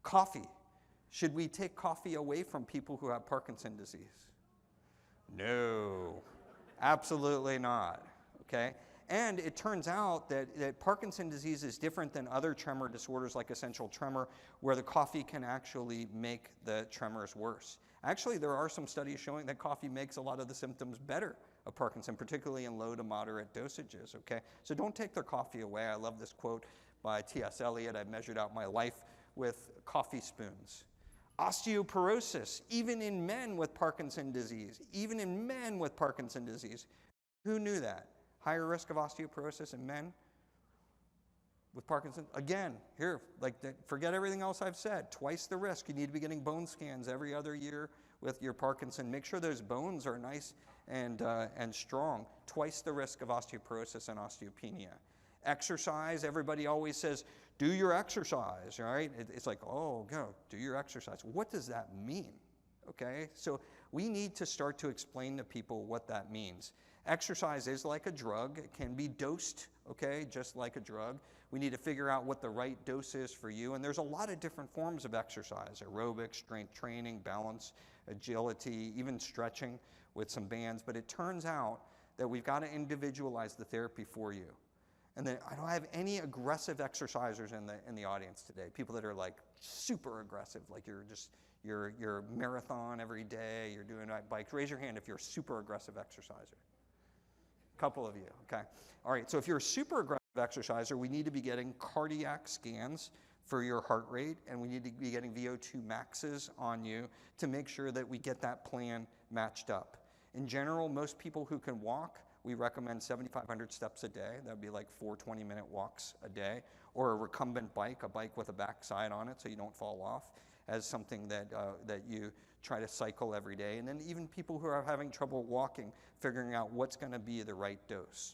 Coffee. Should we take coffee away from people who have Parkinson's disease? No, absolutely not, okay? And it turns out that Parkinson's disease is different than other tremor disorders like essential tremor, where the coffee can actually make the tremors worse. Actually, there are some studies showing that coffee makes a lot of the symptoms better of Parkinson, particularly in low to moderate dosages, okay? So don't take their coffee away. I love this quote by T.S. Eliot, "I've measured out my life with coffee spoons." Osteoporosis, even in men with Parkinson's disease, even in men with Parkinson's disease. Who knew that? Higher risk of osteoporosis in men with Parkinson's? Again, here, forget everything else I've said. Twice the risk. You need to be getting bone scans every other year with your Parkinson. Make sure those bones are nice and strong. Twice the risk of osteoporosis and osteopenia. Exercise, everybody always says, do your exercise, right? It's like, oh, go, do your exercise. What does that mean? Okay, so we need to start to explain to people what that means. Exercise is like a drug. It can be dosed, okay, just like a drug. We need to figure out what the right dose is for you. And there's a lot of different forms of exercise: aerobic, strength training, balance, agility, even stretching with some bands. But it turns out that we've got to individualize the therapy for you. And then I don't have any aggressive exercisers in the audience today. People that are like super aggressive, like you're marathon every day, you're doing bikes. Raise your hand if you're a super aggressive exerciser. A couple of you, okay. All right, so if you're a super aggressive exerciser, we need to be getting cardiac scans for your heart rate, and we need to be getting VO2 maxes on you to make sure that we get that plan matched up. In general, most people who can walk, we recommend 7,500 steps a day. That would be like 4 20-minute walks a day, or a recumbent bike, a bike with a backside on it so you don't fall off, as something that you try to cycle every day. And then even people who are having trouble walking, figuring out what's going to be the right dose.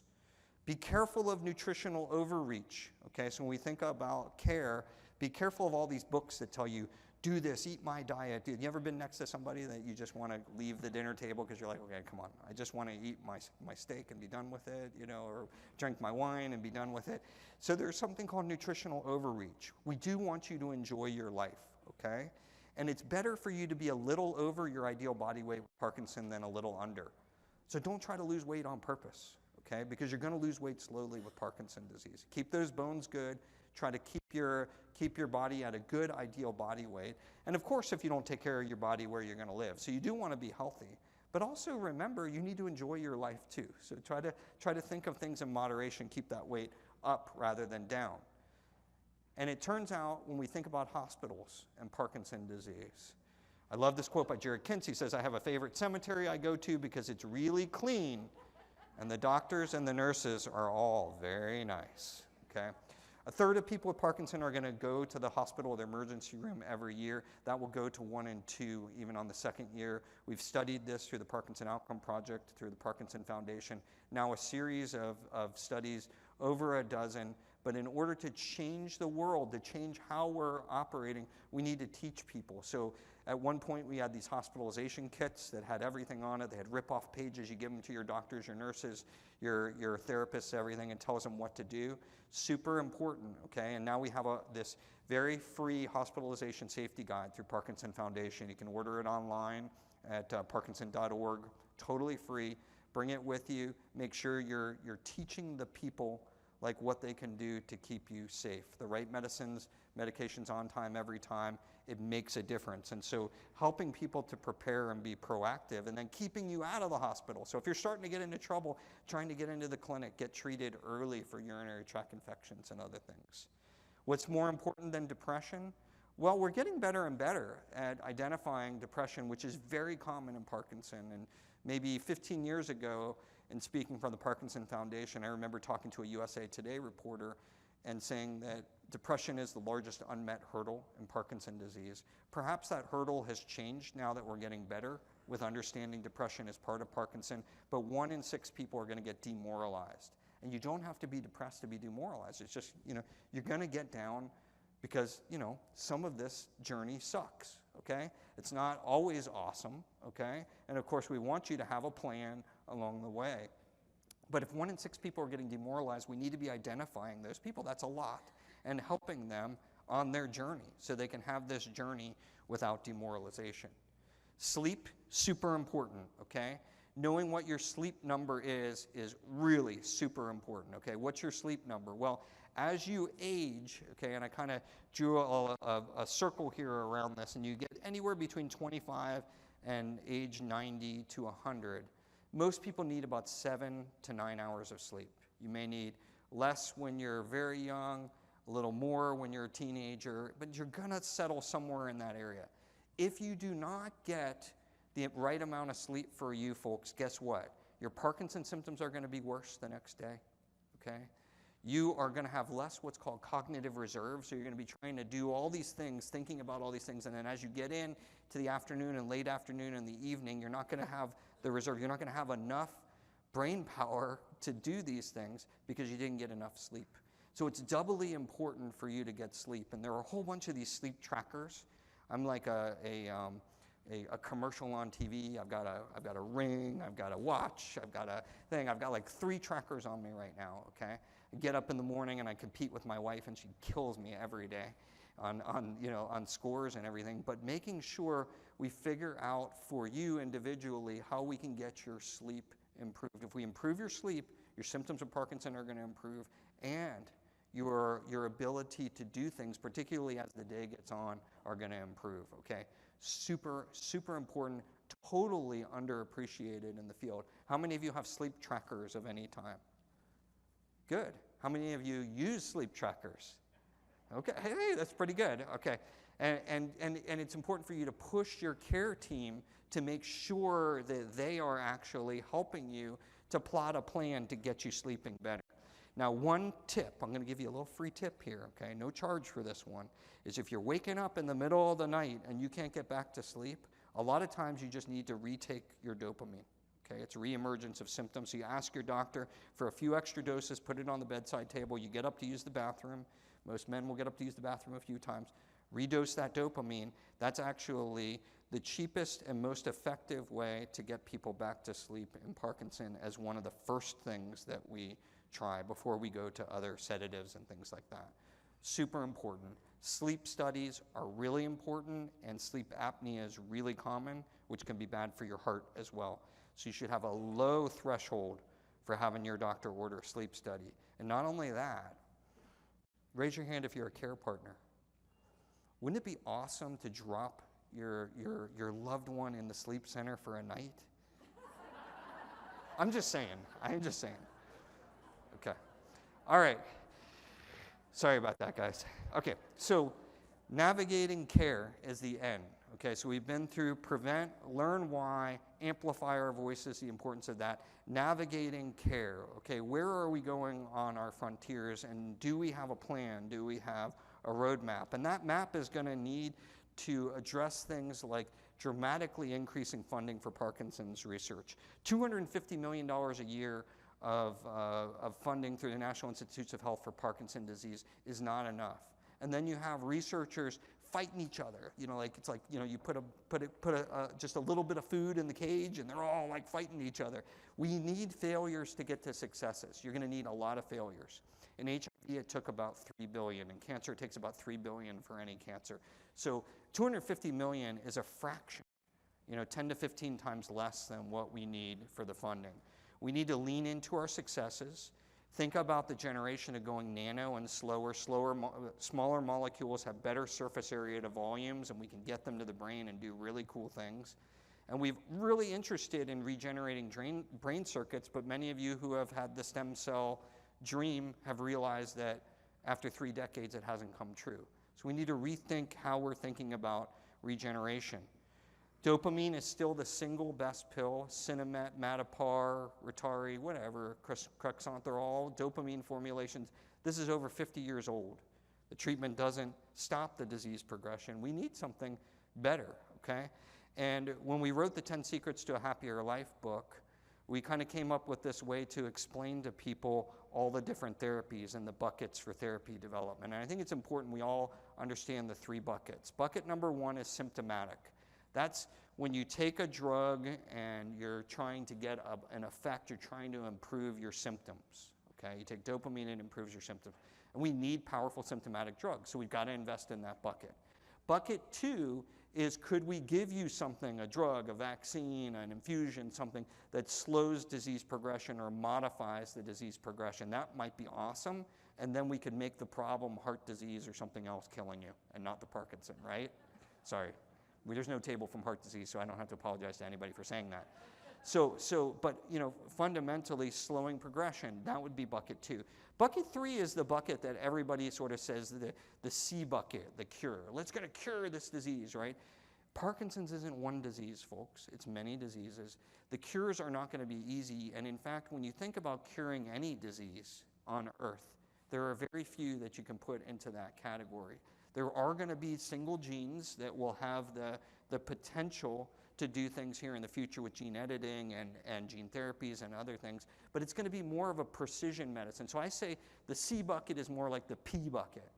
Be careful of nutritional overreach, okay? So when we think about care, be careful of all these books that tell you, do this, eat my diet. Dude, you ever been next to somebody that you just want to leave the dinner table because you're like, okay, come on, I just want to eat my steak and be done with it, you know, or drink my wine and be done with it. So there's something called nutritional overreach. We do want you to enjoy your life, okay? And it's better for you to be a little over your ideal body weight with Parkinson than a little under. So don't try to lose weight on purpose, okay? Because you're going to lose weight slowly with Parkinson's disease. Keep those bones good. Try to keep your body at a good ideal body weight. And of course, if you don't take care of your body, where you're going to live. So you do want to be healthy. But also remember, you need to enjoy your life too. So try to think of things in moderation. Keep that weight up rather than down. And it turns out when we think about hospitals and Parkinson's disease, I love this quote by Jared Kintz. He says, "I have a favorite cemetery I go to because it's really clean, and the doctors and the nurses are all very nice." Okay? A third of people with Parkinson are going to go to the hospital or the emergency room every year. That will go to 1 in 2 even on the second year. We've studied this through the Parkinson Outcome Project, through the Parkinson Foundation. Now a series of studies, over a dozen, But in order to change the world, to change how we're operating, we need to teach people. So at one point, we had these hospitalization kits that had everything on it. They had rip-off pages. You give them to your doctors, your nurses, your therapists, everything, and tells them what to do. Super important, okay? And now we have this very free hospitalization safety guide through Parkinson Foundation. You can order it online at parkinson.org, totally free. Bring it with you. Make sure you're teaching the people like what they can do to keep you safe. The right medicines, medications on time every time, it makes a difference. And so helping people to prepare and be proactive, and then keeping you out of the hospital. So if you're starting to get into trouble, trying to get into the clinic, get treated early for urinary tract infections and other things. What's more important than depression? Well, we're getting better and better at identifying depression, which is very common in Parkinson. And maybe 15 years ago, in speaking from the Parkinson Foundation, I remember talking to a USA Today reporter and saying that depression is the largest unmet hurdle in Parkinson disease. Perhaps that hurdle has changed now that we're getting better with understanding depression as part of Parkinson, but 1 in 6 people are going to get demoralized. And you don't have to be depressed to be demoralized. It's just, you're going to get down because, some of this journey sucks, okay? It's not always awesome, okay? And of course, we want you to have a plan along the way. But if 1 in 6 people are getting demoralized, we need to be identifying those people. That's a lot. And helping them on their journey so they can have this journey without demoralization. Sleep, super important, okay? Knowing what your sleep number is really super important, okay? What's your sleep number? Well, as you age, okay, and I kind of drew a circle here around this, and you get anywhere between 25 and age 90 to 100, most people need about 7 to 9 hours of sleep. You may need less when you're very young, a little more when you're a teenager, but you're gonna settle somewhere in that area. If you do not get the right amount of sleep for you folks, guess what? Your Parkinson symptoms are gonna be worse the next day, okay? You are gonna have less what's called cognitive reserve, so you're gonna be trying to do all these things, thinking about all these things, and then as you get in to the afternoon and late afternoon and the evening, you're not gonna have the reserve, you're not gonna have enough brain power to do these things because you didn't get enough sleep. So it's doubly important for you to get sleep, and there are a whole bunch of these sleep trackers. I'm like a commercial on TV. I've got a ring, I've got a watch, I've got a thing. I've got like 3 trackers on me right now, okay? I get up in the morning and I compete with my wife, and she kills me every day on scores and everything. But making sure we figure out for you individually how we can get your sleep improved. If we improve your sleep, your symptoms of Parkinson are going to improve, and your ability to do things, particularly as the day gets on, are going to improve, okay? Super, super important, totally underappreciated in the field. How many of you have sleep trackers of any time? Good. How many of you use sleep trackers? Okay, hey, that's pretty good, okay. And it's important for you to push your care team to make sure that they are actually helping you to plot a plan to get you sleeping better. Now, one tip, I'm going to give you a little free tip here, okay? No charge for this one, is if you're waking up in the middle of the night and you can't get back to sleep, a lot of times you just need to retake your dopamine, okay? It's reemergence of symptoms. So you ask your doctor for a few extra doses, put it on the bedside table, you get up to use the bathroom. Most men will get up to use the bathroom a few times. Redose that dopamine. That's actually the cheapest and most effective way to get people back to sleep in Parkinson, as one of the first things that we try before we go to other sedatives and things like that. Super important. Sleep studies are really important, and sleep apnea is really common, which can be bad for your heart as well. So you should have a low threshold for having your doctor order a sleep study. And not only that, raise your hand if you're a care partner. Wouldn't it be awesome to drop your loved one in the sleep center for a night? I'm just saying. Okay. All right. Sorry about that, guys. Okay, so navigating care is the end. Okay, so we've been through prevent, learn why, amplify our voices, the importance of that. Navigating care. Okay, where are we going on our frontiers, and do we have a plan? Do we have a roadmap? And that map is going to need to address things like dramatically increasing funding for Parkinson's research. $250 million a year of funding through the National Institutes of Health for Parkinson's disease is not enough. And then you have researchers fighting each other. You know, like it's like, you know, you put just a little bit of food in the cage and they're all like fighting each other. We need failures to get to successes. You're going to need a lot of failures. In HIV, it took about 3 billion. In cancer, it takes about 3 billion for any cancer. So 250 million is a fraction, you know, 10 to 15 times less than what we need for the funding. We need to lean into our successes. Think about the generation of going nano and smaller molecules have better surface area to volumes, and we can get them to the brain and do really cool things. And we're really interested in regenerating brain circuits, but many of you who have had the stem cell dream have realized that after 3 decades it hasn't come true. So we need to rethink how we're thinking about regeneration. Dopamine is still the single best pill. Sinemet, Matapar, Ritari, whatever, Cruxant, they're all dopamine formulations. This is over 50 years old. The treatment doesn't stop the disease progression. We need something better, okay? And when we wrote the 10 Secrets to a Happier Life book, we kind of came up with this way to explain to people all the different therapies and the buckets for therapy development. And I think it's important we all understand the 3 buckets. Bucket number 1 is symptomatic. That's when you take a drug and you're trying to get an effect, you're trying to improve your symptoms, okay? You take dopamine, it improves your symptoms. And we need powerful symptomatic drugs, so we've got to invest in that bucket. Bucket 2 is, could we give you something, a drug, a vaccine, an infusion, something that slows disease progression or modifies the disease progression? That might be awesome, and then we could make the problem heart disease or something else killing you, and not the Parkinson, right? Sorry. There's no table from heart disease, so I don't have to apologize to anybody for saying that. But you know, fundamentally slowing progression, that would be bucket 2. Bucket 3 is the bucket that everybody sort of says the C bucket, the cure. Let's get a cure this disease, right? Parkinson's isn't one disease, folks. It's many diseases. The cures are not going to be easy, and in fact, when you think about curing any disease on Earth, there are very few that you can put into that category. There are going to be single genes that will have the potential to do things here in the future with gene editing and gene therapies and other things, but it's going to be more of a precision medicine. So I say the C bucket is more like the P bucket.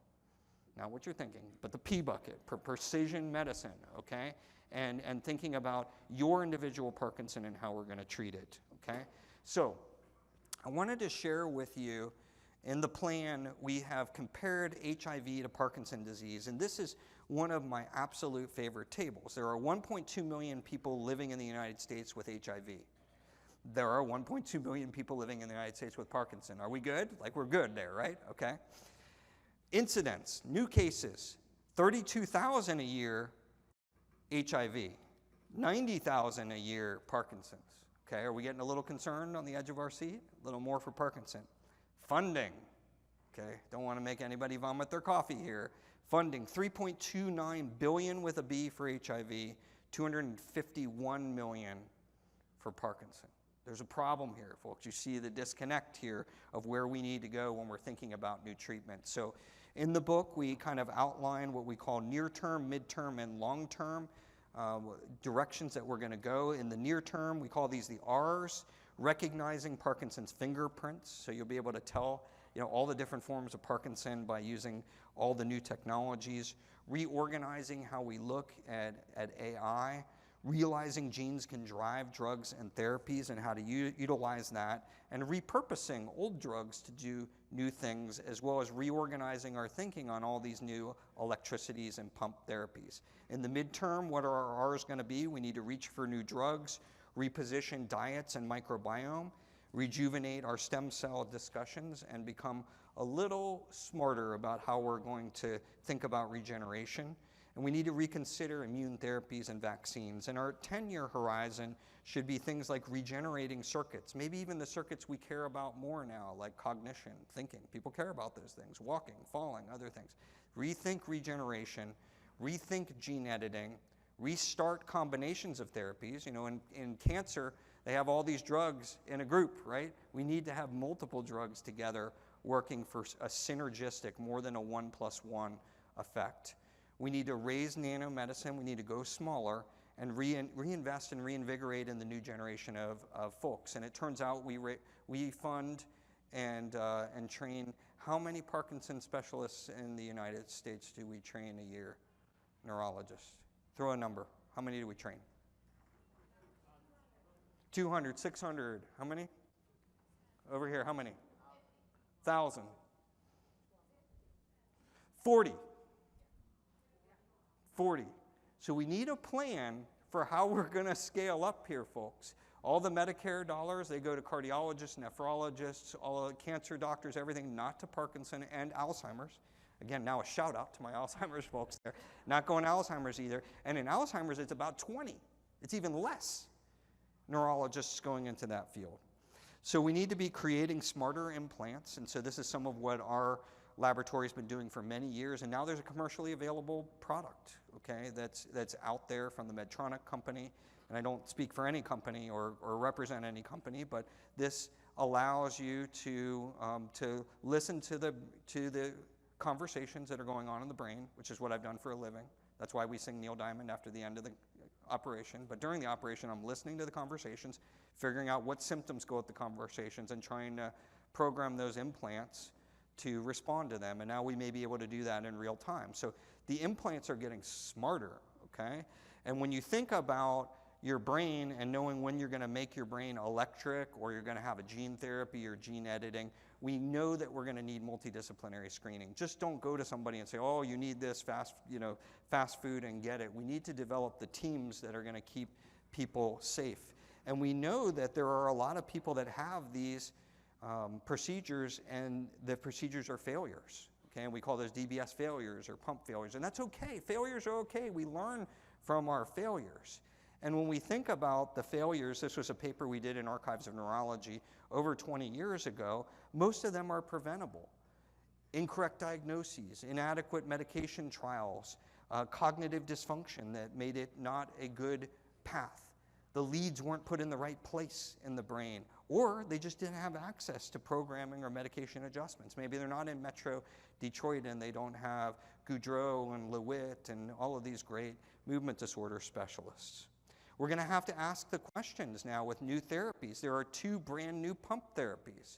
Not what you're thinking, but the P bucket, precision medicine, okay? And thinking about your individual Parkinson and how we're going to treat it, okay? So I wanted to share with you, in the plan, we have compared HIV to Parkinson's disease, and this is one of my absolute favorite tables. There are 1.2 million people living in the United States with HIV. There are 1.2 million people living in the United States with Parkinson. Are we good? Like, we're good there, right? Okay. Incidence, new cases, 32,000 a year HIV, 90,000 a year Parkinson's. Okay, are we getting a little concerned on the edge of our seat? A little more for Parkinson. Funding, okay, don't want to make anybody vomit their coffee here. Funding, $3.29 billion with a B for HIV, $251 million for Parkinson. There's a problem here, folks. You see the disconnect here of where we need to go when we're thinking about new treatment. So in the book, we kind of outline what we call near-term, mid-term, and long-term directions that we're going to go. In the near term, we call these the R's, recognizing Parkinson's fingerprints. So you'll be able to tell, you know, all the different forms of Parkinson by using all the new technologies, reorganizing how we look at AI, realizing genes can drive drugs and therapies and how to utilize that, and repurposing old drugs to do new things, as well as reorganizing our thinking on all these new electricities and pump therapies. In the midterm, what are our R's going to be? We need to reach for new drugs, reposition diets and microbiome, rejuvenate our stem cell discussions, and become a little smarter about how we're going to think about regeneration. And we need to reconsider immune therapies and vaccines. And our 10-year horizon should be things like regenerating circuits, maybe even the circuits we care about more now, like cognition, thinking. People care about those things, walking, falling, other things. Rethink regeneration, rethink gene editing, restart combinations of therapies. You know, in cancer, they have all these drugs in a group, right? We need to have multiple drugs together working for a synergistic, more than a 1+1 effect. We need to raise nanomedicine, we need to go smaller, and reinvest and reinvigorate in the new generation of folks. And it turns out we fund and train. How many Parkinson specialists in the United States do we train a year? Neurologists. Throw a number. How many do we train? 200, 600. How many? Over here, how many? 1,000. 40. 40. So we need a plan for how we're going to scale up here, folks. All the Medicare dollars, they go to cardiologists, nephrologists, all the cancer doctors, everything, not to Parkinson and Alzheimer's. Again, now a shout out to my Alzheimer's folks there. Not going to Alzheimer's either. And in Alzheimer's, it's about 20. It's even less neurologists going into that field. So we need to be creating smarter implants. And so this is some of what our laboratory's been doing for many years. And now there's a commercially available product, okay, that's out there from the Medtronic company. And I don't speak for any company or represent any company, but this allows you to listen to the conversations that are going on in the brain, which is what I've done for a living. That's why we sing Neil Diamond after the end of the operation. But during the operation, I'm listening to the conversations, figuring out what symptoms go with the conversations, and trying to program those implants to respond to them. And now we may be able to do that in real time. So the implants are getting smarter, okay? And when you think about your brain and knowing when you're going to make your brain electric or you're going to have a gene therapy or gene editing, we know that we're going to need multidisciplinary screening. Just don't go to somebody and say, oh, you need this fast food and get it. We need to develop the teams that are going to keep people safe. And we know that there are a lot of people that have these procedures, and the procedures are failures. Okay, and we call those DBS failures or pump failures. And that's okay. Failures are okay. We learn from our failures. And when we think about the failures, this was a paper we did in Archives of Neurology over 20 years ago, most of them are preventable. Incorrect diagnoses, inadequate medication trials, cognitive dysfunction that made it not a good path. The leads weren't put in the right place in the brain, or they just didn't have access to programming or medication adjustments. Maybe they're not in Metro Detroit and they don't have Goudreau and Lewitt and all of these great movement disorder specialists. We're going to have to ask the questions now with new therapies. There are 2 brand new pump therapies.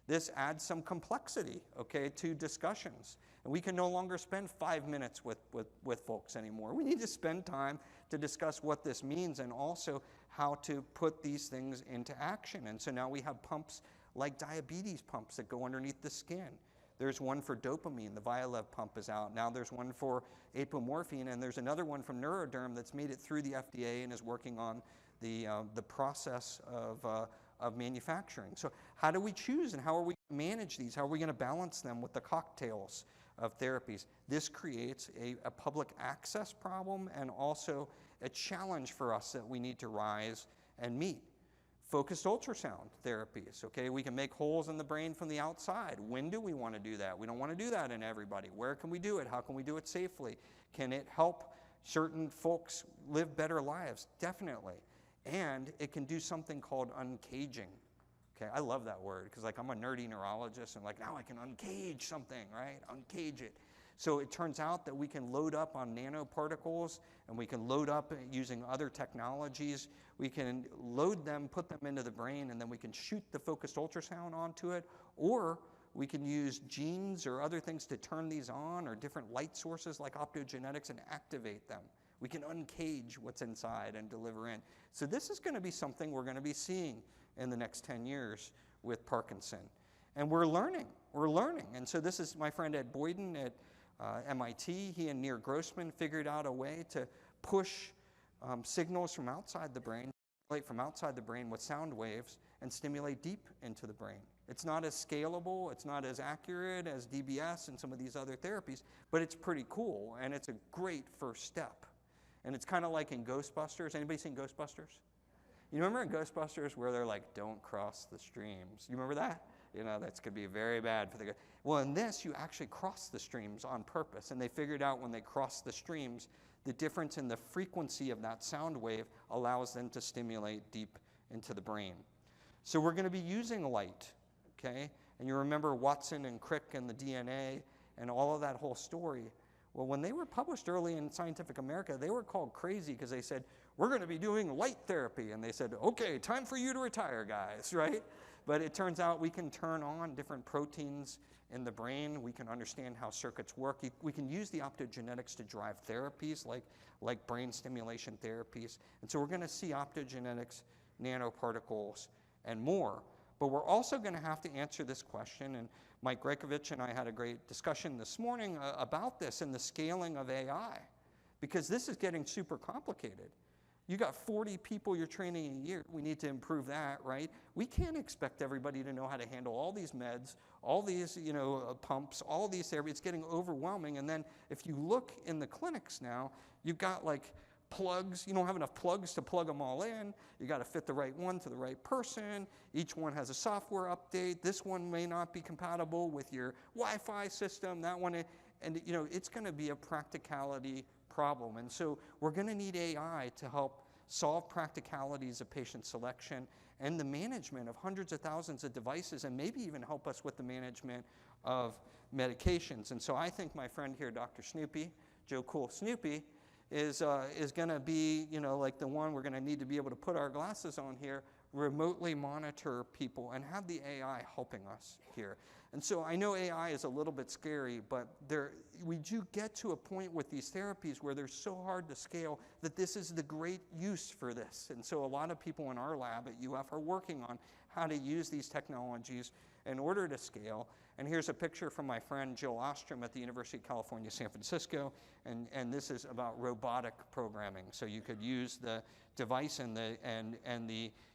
This adds some complexity, okay, to discussions. And we can no longer spend 5 minutes with folks anymore. We need to spend time to discuss what this means and also how to put these things into action. And so now we have pumps like diabetes pumps that go underneath the skin. There's one for dopamine, the Vialev pump is out. Now there's one for apomorphine, and there's another one from Neuroderm that's made it through the FDA and is working on the process of manufacturing. So how do we choose, and how are we going to manage these? How are we going to balance them with the cocktails of therapies? This creates a public access problem and also a challenge for us that we need to rise and meet. Focused ultrasound therapies, okay? We can make holes in the brain from the outside. When do we want to do that? We don't want to do that in everybody. Where can we do it? How can we do it safely? Can it help certain folks live better lives? Definitely. And it can do something called uncaging. Okay, I love that word because I'm a nerdy neurologist and now I can uncage something, right? Uncage it. So it turns out that we can load up on nanoparticles and we can load up using other technologies. We can load them, put them into the brain, and then we can shoot the focused ultrasound onto it, or we can use genes or other things to turn these on, or different light sources like optogenetics, and activate them. We can uncage what's inside and deliver in. So this is going to be something we're going to be seeing in the next 10 years with Parkinson. And we're learning. And so this is my friend Ed Boyden at MIT. He and Nir Grossman figured out a way to push signals from outside the brain, with sound waves, and stimulate deep into the brain. It's not as scalable, it's not as accurate as DBS and some of these other therapies, but it's pretty cool, and it's a great first step. And it's kind of like in Ghostbusters. Anybody seen Ghostbusters? You remember in Ghostbusters where they're like, don't cross the streams? You remember that? That's could be very bad for the guy. Well, in this, you actually cross the streams on purpose. And they figured out when they cross the streams, the difference in the frequency of that sound wave allows them to stimulate deep into the brain. So we're going to be using light, okay? And you remember Watson and Crick and the DNA and all of that whole story. Well, when they were published early in Scientific America, they were called crazy because they said, we're going to be doing light therapy. And they said, okay, time for you to retire, guys, right? But it turns out we can turn on different proteins in the brain. We can understand how circuits work. We can use the optogenetics to drive therapies like brain stimulation therapies. And so we're going to see optogenetics, nanoparticles, and more. But we're also going to have to answer this question, and Mike Grekovich and I had a great discussion this morning about this and the scaling of AI, because this is getting super complicated. You got 40 people you're training a year. We need to improve that, right? We can't expect everybody to know how to handle all these meds, all these, pumps, all these therapies. It's getting overwhelming. And then if you look in the clinics now, you've got like plugs. You don't have enough plugs to plug them all in. You got to fit the right one to the right person. Each one has a software update. This one may not be compatible with your Wi-Fi system. That one, and it's going to be a practicality problem. And so we're going to need AI to help solve practicalities of patient selection and the management of hundreds of thousands of devices, and maybe even help us with the management of medications. And so I think my friend here, Dr. Snoopy, Joe Cool Snoopy, is going to be, like the one we're going to need to be able to put our glasses on here, remotely monitor people, and have the AI helping us here. And so I know AI is a little bit scary, but we do get to a point with these therapies where they're so hard to scale that this is the great use for this. And so a lot of people in our lab at UF are working on how to use these technologies in order to scale. And here's a picture from my friend Jill Ostrom at the University of California, San Francisco. And this is about robotic programming. So you could use the device and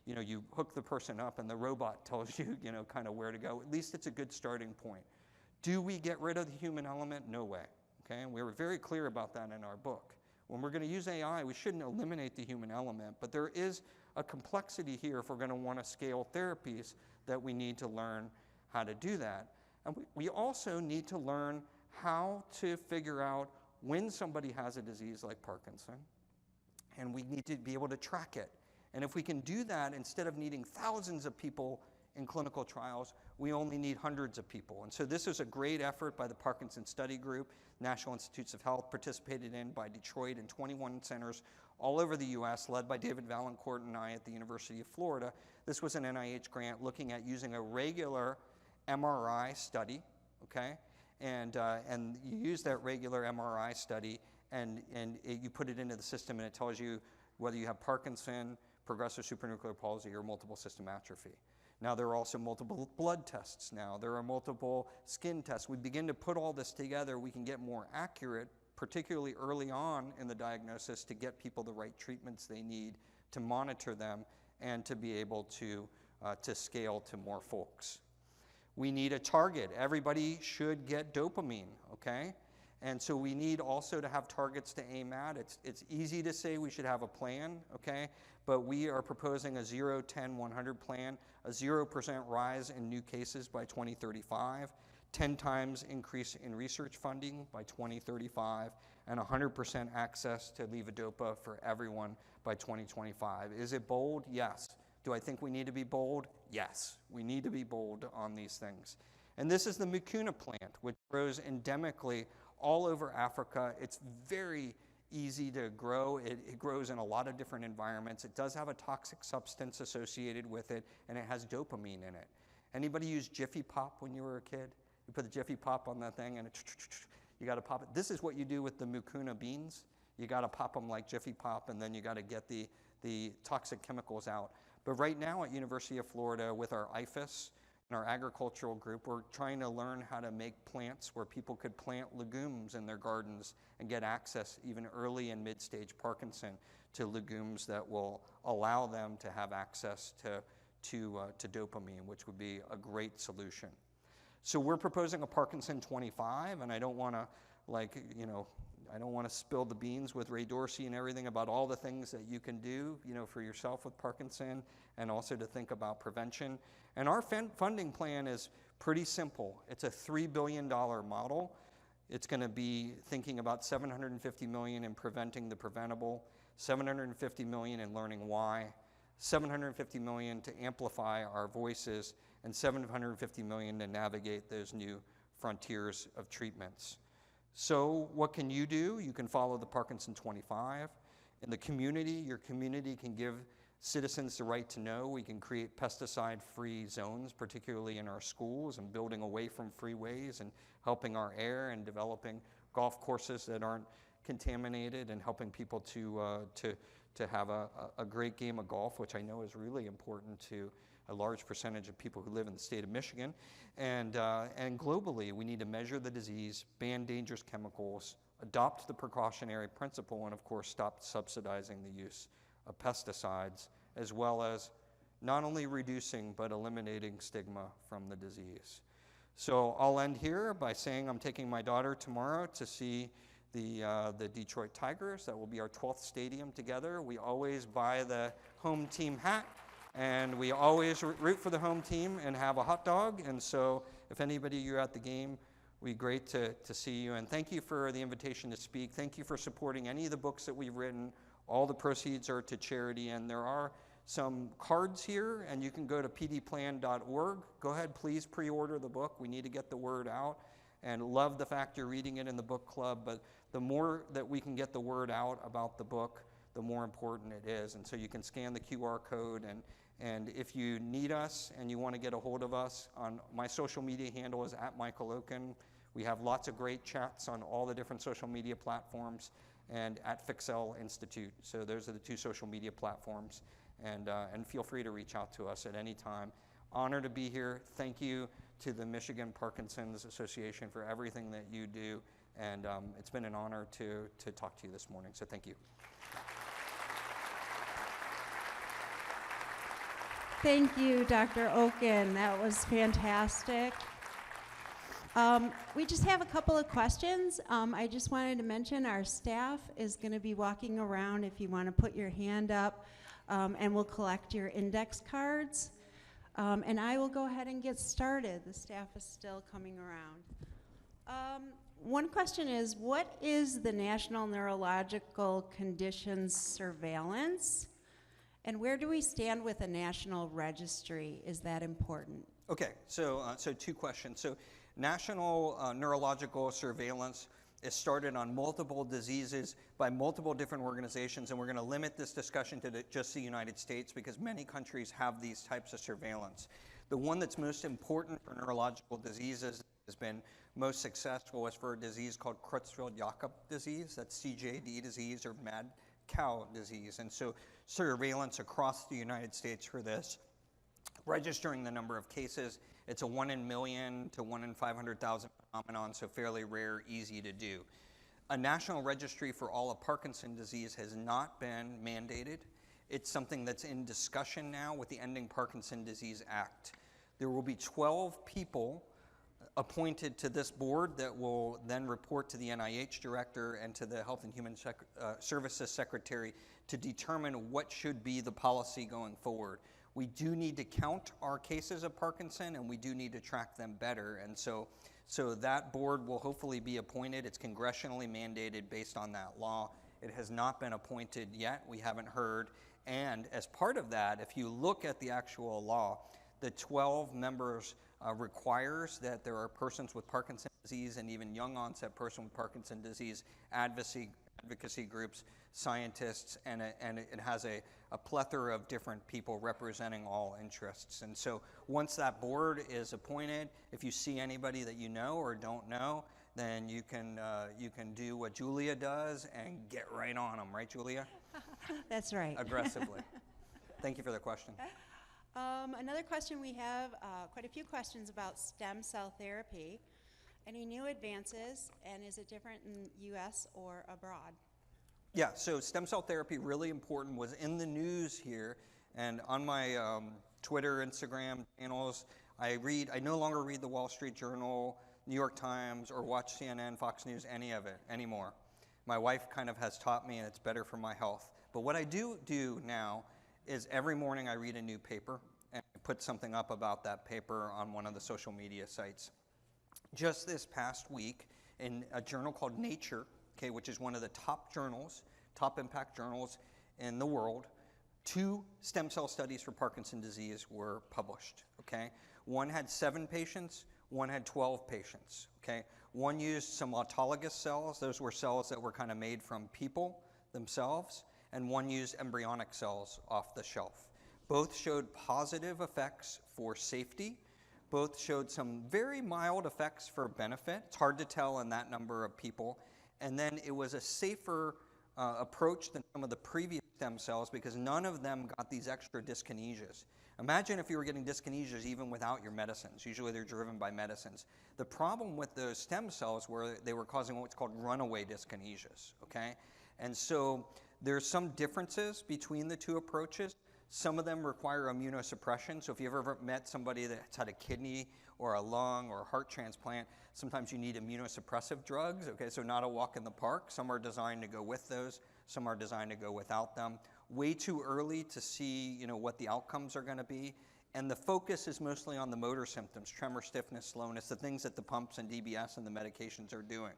you hook the person up and the robot tells you, kind of where to go. At least it's a good starting point. Do we get rid of the human element? No way. Okay, and we were very clear about that in our book. When we're going to use AI, we shouldn't eliminate the human element, but there is a complexity here if we're going to want to scale therapies that we need to learn how to do that. And we also need to learn how to figure out when somebody has a disease like Parkinson, and we need to be able to track it. And if we can do that, instead of needing thousands of people in clinical trials, we only need hundreds of people. And so this is a great effort by the Parkinson Study Group, National Institutes of Health, participated in by Detroit and 21 centers all over the US, led by David Valancourt and I at the University of Florida. This was an NIH grant looking at using a regular MRI study, okay? And you use that regular MRI study and you put it into the system, and it tells you whether you have Parkinson, progressive supranuclear palsy, or multiple system atrophy. Now, there are also multiple blood tests now. There are multiple skin tests. We begin to put all this together, we can get more accurate, particularly early on in the diagnosis, to get people the right treatments they need, to monitor them, and to be able to scale to more folks. We need a target. Everybody should get dopamine, okay? And so we need also to have targets to aim at. It's easy to say we should have a plan, okay? But we are proposing a 0, 10, 100 plan, a 0% rise in new cases by 2035, 10 times increase in research funding by 2035, and 100% access to levodopa for everyone by 2025. Is it bold? Yes. Do I think we need to be bold? Yes. We need to be bold on these things. And this is the mucuna plant, which grows endemically all over Africa. It's very easy to grow. It grows in a lot of different environments. It does have a toxic substance associated with it, and it has dopamine in it. Anybody use Jiffy Pop when you were a kid? You put the Jiffy Pop on that thing, and you got to pop it. This is what you do with the mucuna beans. You got to pop them like Jiffy Pop, and then you got to get the toxic chemicals out. But right now at University of Florida, with our IFAS and our agricultural group, we're trying to learn how to make plants where people could plant legumes in their gardens and get access, even early and mid-stage Parkinson, to legumes that will allow them to have access to dopamine, which would be a great solution. So we're proposing a Parkinson 25, and I don't want to, I don't want to spill the beans with Ray Dorsey and everything about all the things that you can do, for yourself with Parkinson, and also to think about prevention. And our funding plan is pretty simple. It's a $3 billion model. It's going to be thinking about $750 million in preventing the preventable, $750 million in learning why, $750 million to amplify our voices, and $750 million to navigate those new frontiers of treatments. So what can you do? You can follow the Parkinson 25. In the community, your community can give citizens the right to know. We can create pesticide-free zones, particularly in our schools, and building away from freeways and helping our air and developing golf courses that aren't contaminated and helping people to have a great game of golf, which I know is really important to a large percentage of people who live in the state of Michigan. And globally, we need to measure the disease, ban dangerous chemicals, adopt the precautionary principle, and of course, stop subsidizing the use of pesticides, as well as not only reducing but eliminating stigma from the disease. So I'll end here by saying I'm taking my daughter tomorrow to see the Detroit Tigers. That will be our 12th stadium together. We always buy the home team hat, and we always root for the home team and have a hot dog. And so if anybody you're at the game, it would be great to see you. And thank you for the invitation to speak. Thank you for supporting any of the books that we've written. All the proceeds are to charity, and there are some cards here, and you can go to pdplan.org. Go ahead, please pre-order the book. We need to get the word out, and love the fact you're reading it in the book club, but the more that we can get the word out about the book, the more important it is. And so you can scan the QR code, and if you need us and you want to get a hold of us, on my social media handle is @Michael We have lots of great chats on all the different social media platforms, and at Fixell Institute. So those are the two social media platforms. And feel free to reach out to us at any time. Honor to be here. Thank you to the Michigan Parkinson's Association for everything that you do. And it's been an honor to talk to you this morning. So thank you. Thank you, Dr. Okun. That was fantastic. We just have a couple of questions. I just wanted to mention our staff is going to be walking around if you want to put your hand up, and we'll collect your index cards. And I will go ahead and get started. The staff is still coming around. One question is, what is the National Neurological Conditions Surveillance? And where do we stand with a national registry? Is that important? Okay, so two questions. So national neurological surveillance is started on multiple diseases by multiple different organizations, and we're going to limit this discussion to just the United States because many countries have these types of surveillance. The one that's most important for neurological diseases has been most successful is for a disease called Creutzfeldt-Jakob disease. That's CJD disease or mad cow disease. And so surveillance across the United States for this, registering the number of cases, it's a 1 in a million to 1 in 500,000 phenomenon, so fairly rare, easy to do. A national registry for all of Parkinson's disease has not been mandated. It's something that's in discussion now with the Ending Parkinson's Disease Act. There will be 12 people appointed to this board that will then report to the NIH director and to the Health and Human Services Secretary to determine what should be the policy going forward. We do need to count our cases of Parkinson, and we do need to track them better. And so that board will hopefully be appointed. It's congressionally mandated based on that law. It has not been appointed yet. We haven't heard. And as part of that, if you look at the actual law, the 12 members requires that there are persons with Parkinson's disease and even young onset person with Parkinson's disease advocacy groups, scientists, and it has a plethora of different people representing all interests. And so once that board is appointed, if you see anybody that you know or don't know, then you can do what Julia does and get right on them, right, Julia? That's right. Aggressively. Thank you for the question. Another question we have, quite a few questions about stem cell therapy. Any new advances, and is it different in U.S. or abroad? Yeah, so stem cell therapy, really important, was in the news here, and on my Twitter, Instagram channels, I no longer read the Wall Street Journal, New York Times, or watch CNN, Fox News, any of it anymore. My wife kind of has taught me, and it's better for my health. But what I do now is every morning I read a new paper and put something up about that paper on one of the social media sites. Just this past week, in a journal called Nature, okay, which is one of the top journals, top impact journals in the world, 2 stem cell studies for Parkinson's disease were published, okay? One had 7 patients, one had 12 patients, okay? One used some autologous cells. Those were cells that were kind of made from people themselves. and one used embryonic cells off the shelf. Both showed positive effects for safety. Both showed some very mild effects for benefit. It's hard to tell in that number of people. And then it was a safer approach than some of the previous stem cells because none of them got these extra dyskinesias. Imagine if you were getting dyskinesias even without your medicines. Usually they're driven by medicines. The problem with those stem cells were they were causing what's called runaway dyskinesias, okay? And so there's some differences between the two approaches. Some of them require immunosuppression. So if you've ever met somebody that's had a kidney or a lung or a heart transplant, sometimes you need immunosuppressive drugs, okay? So not a walk in the park. Some are designed to go with those. Some are designed to go without them. Way too early to see, what the outcomes are going to be. And the focus is mostly on the motor symptoms, tremor, stiffness, slowness, the things that the pumps and DBS and the medications are doing.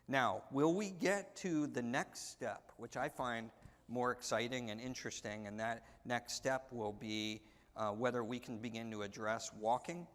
Now, will we get to the next step, which I find more exciting and interesting, and that next step will be whether we can begin to address walking,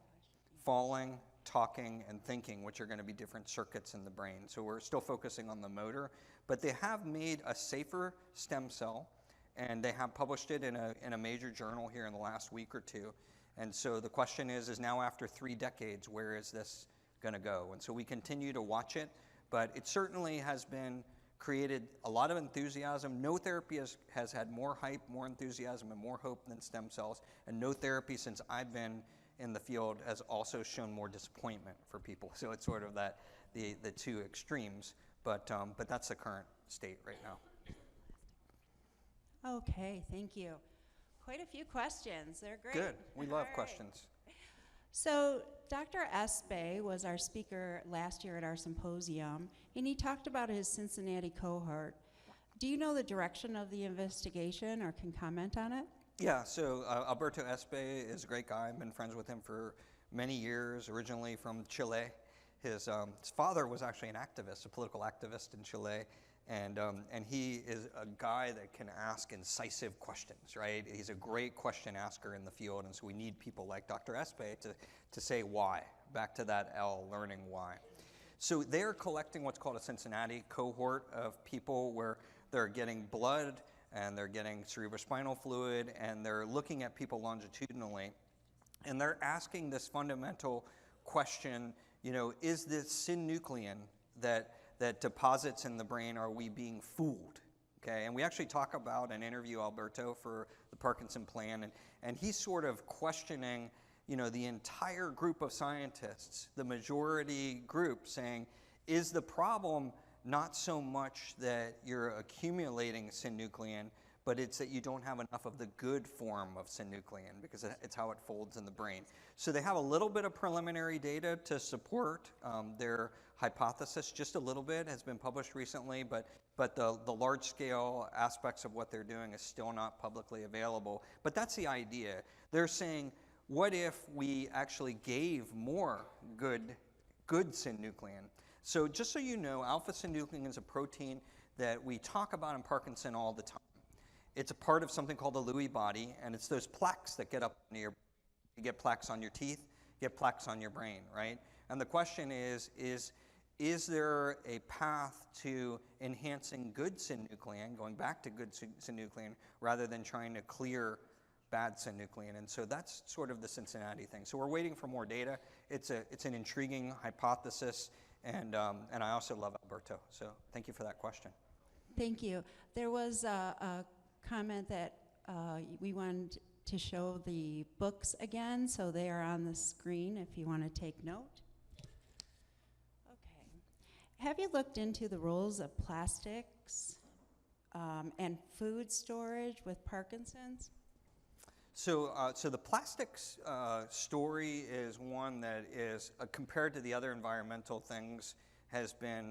falling, talking, and thinking, which are going to be different circuits in the brain. So we're still focusing on the motor, but they have made a safer stem cell, and they have published it in a major journal here in the last week or two. And so the question is now after 3 decades, where is this going to go? And so we continue to watch it, but it certainly has been created a lot of enthusiasm. No therapy has had more hype, more enthusiasm, and more hope than stem cells. And no therapy since I've been in the field has also shown more disappointment for people. So it's sort of the two extremes, but that's the current state right now. Okay, thank you. Quite a few questions. They're great. Good. We love All right. questions. So Dr. Espay was our speaker last year at our symposium, and he talked about his Cincinnati cohort. Do you know the direction of the investigation or can comment on it? Yeah, so Alberto Espay is a great guy. I've been friends with him for many years, originally from Chile. His father was actually an activist, a political activist in Chile, and he is a guy that can ask incisive questions, right? He's a great question asker in the field, and so we need people like Dr. Espay to say why, back to that L, learning why. So they're collecting what's called a Cincinnati cohort of people where they're getting blood and they're getting cerebrospinal fluid and they're looking at people longitudinally, and they're asking this fundamental question, is this synuclein that deposits in the brain, are we being fooled? Okay, and we actually talk about and interview Alberto for the Parkinson plan, and he's sort of questioning, the entire group of scientists, the majority group, saying, is the problem not so much that you're accumulating synuclein, but it's that you don't have enough of the good form of synuclein because it's how it folds in the brain. So they have a little bit of preliminary data to support their hypothesis. Just a little bit has been published recently, but the large-scale aspects of what they're doing is still not publicly available. But that's the idea. They're saying, what if we actually gave more good synuclein? So just so you know, alpha-synuclein is a protein that we talk about in Parkinson all the time. It's a part of something called the Lewy body, and it's those plaques that get up near. You get plaques on your teeth, you get plaques on your brain, right? And the question is there a path to enhancing good synuclein, going back to good synuclein, rather than trying to clear bad synuclein? And so that's sort of the Cincinnati thing. So we're waiting for more data. It's an intriguing hypothesis, and I also love Alberto. So thank you for that question. Thank you. There was a comment that we wanted to show the books again, so they are on the screen if you want to take note. Okay. Have you looked into the roles of plastics and food storage with Parkinson's? So the plastics story is one that is, compared to the other environmental things, has been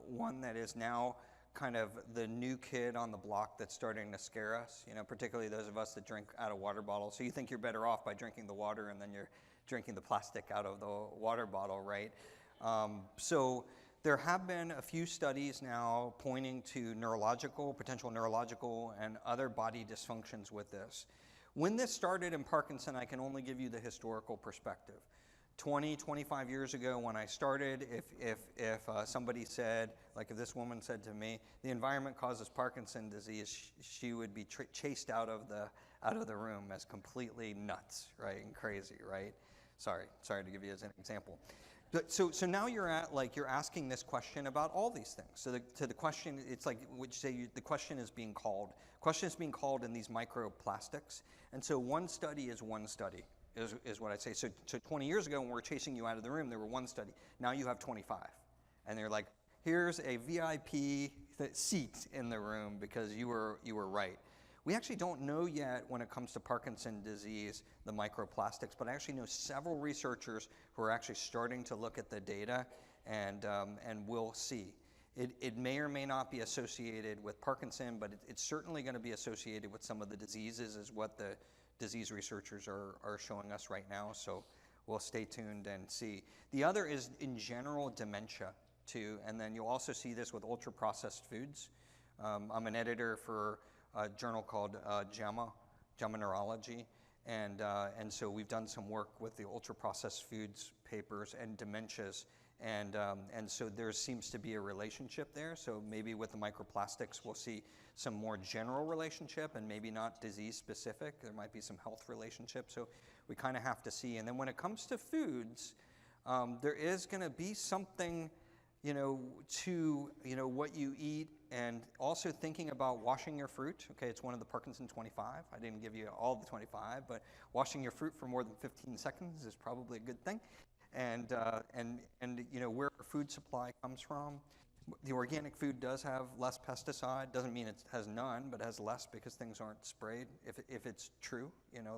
one that is now kind of the new kid on the block that's starting to scare us, particularly those of us that drink out of water bottles. So you think you're better off by drinking the water, and then you're drinking the plastic out of the water bottle, right? So there have been a few studies now pointing to potential neurological and other body dysfunctions with this. When this started in Parkinson, I can only give you the historical perspective. 25 years ago when I started, if somebody said, like if this woman said to me, the environment causes Parkinson's disease, she would be chased out of the room as completely nuts, right, and crazy, right? Sorry to give you as an example. So now you're asking this question about all these things. So the question, it's like the question is being called. Question is being called in these microplastics, and so one study is one study. Is what I'd say. So 20 years ago when we were chasing you out of the room, there were one study. Now you have 25. And they're like, here's a VIP seat in the room because you were right. We actually don't know yet when it comes to Parkinson's disease, the microplastics, but I actually know several researchers who are actually starting to look at the data, and we'll see. It may or may not be associated with Parkinson, but it's certainly going to be associated with some of the diseases, is what the disease researchers are showing us right now, so we'll stay tuned and see. The other is, in general, dementia, too, and then you'll also see this with ultra-processed foods. I'm an editor for a journal called JAMA Neurology, and so we've done some work with the ultra-processed foods papers and dementias, and so there seems to be a relationship there, so maybe with the microplastics we'll see some more general relationship and maybe not disease specific. There might be some health relationship, so we kind of have to see. And then when it comes to foods, there is going to be something, to, what you eat, and also thinking about washing your fruit. Okay, it's one of the Parkinson 25. I didn't give you all the 25, but washing your fruit for more than 15 seconds is probably a good thing. And where our food supply comes from. The organic food does have less pesticide. Doesn't mean it has none, but it has less because things aren't sprayed. If it's true,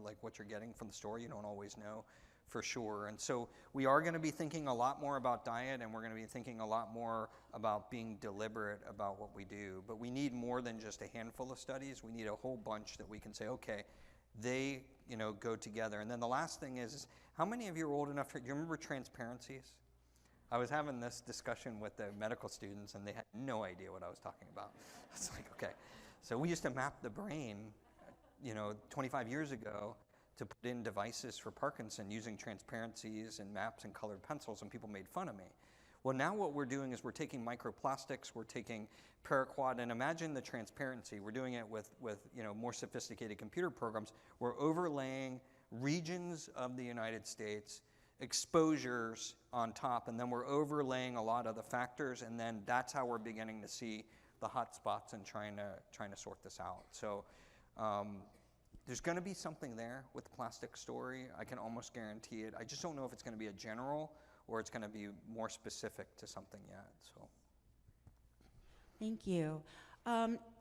like what you're getting from the store, you don't always know for sure. And so we are going to be thinking a lot more about diet, and we're going to be thinking a lot more about being deliberate about what we do. But we need more than just a handful of studies. We need a whole bunch that we can say, okay, they go together. And then the last thing is how many of you are old enough do you remember transparencies? I was having this discussion with the medical students, and they had no idea what I was talking about. It's like, okay. So we used to map the brain, 25 years ago to put in devices for Parkinson using transparencies and maps and colored pencils, and people made fun of me. Well, now what we're doing is we're taking microplastics, we're taking paraquat, and imagine the transparency. We're doing it with more sophisticated computer programs. We're overlaying regions of the United States, exposures on top, and then we're overlaying a lot of the factors, and then that's how we're beginning to see the hot spots and trying to sort this out. So there's going to be something there with the plastic story. I can almost guarantee it. I just don't know if it's going to be a general or it's going to be more specific to something yet. So. Thank you.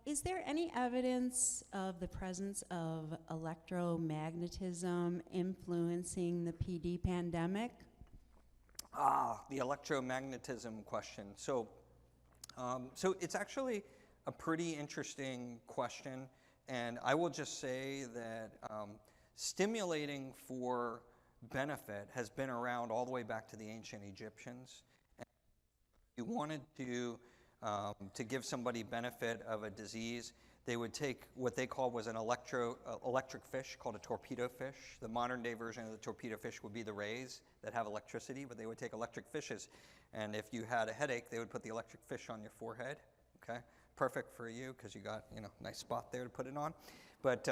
Is there any evidence of the presence of electromagnetism influencing the PD pandemic? The electromagnetism question. So it's actually a pretty interesting question, and I will just say that stimulating for benefit has been around all the way back to the ancient Egyptians. And if you wanted to give somebody benefit of a disease, they would take what they called was an electric fish called a torpedo fish. The modern day version of the torpedo fish would be the rays that have electricity, but they would take electric fishes, and if you had a headache, they would put the electric fish on your forehead. Okay, perfect for you because you got nice spot there to put it on. But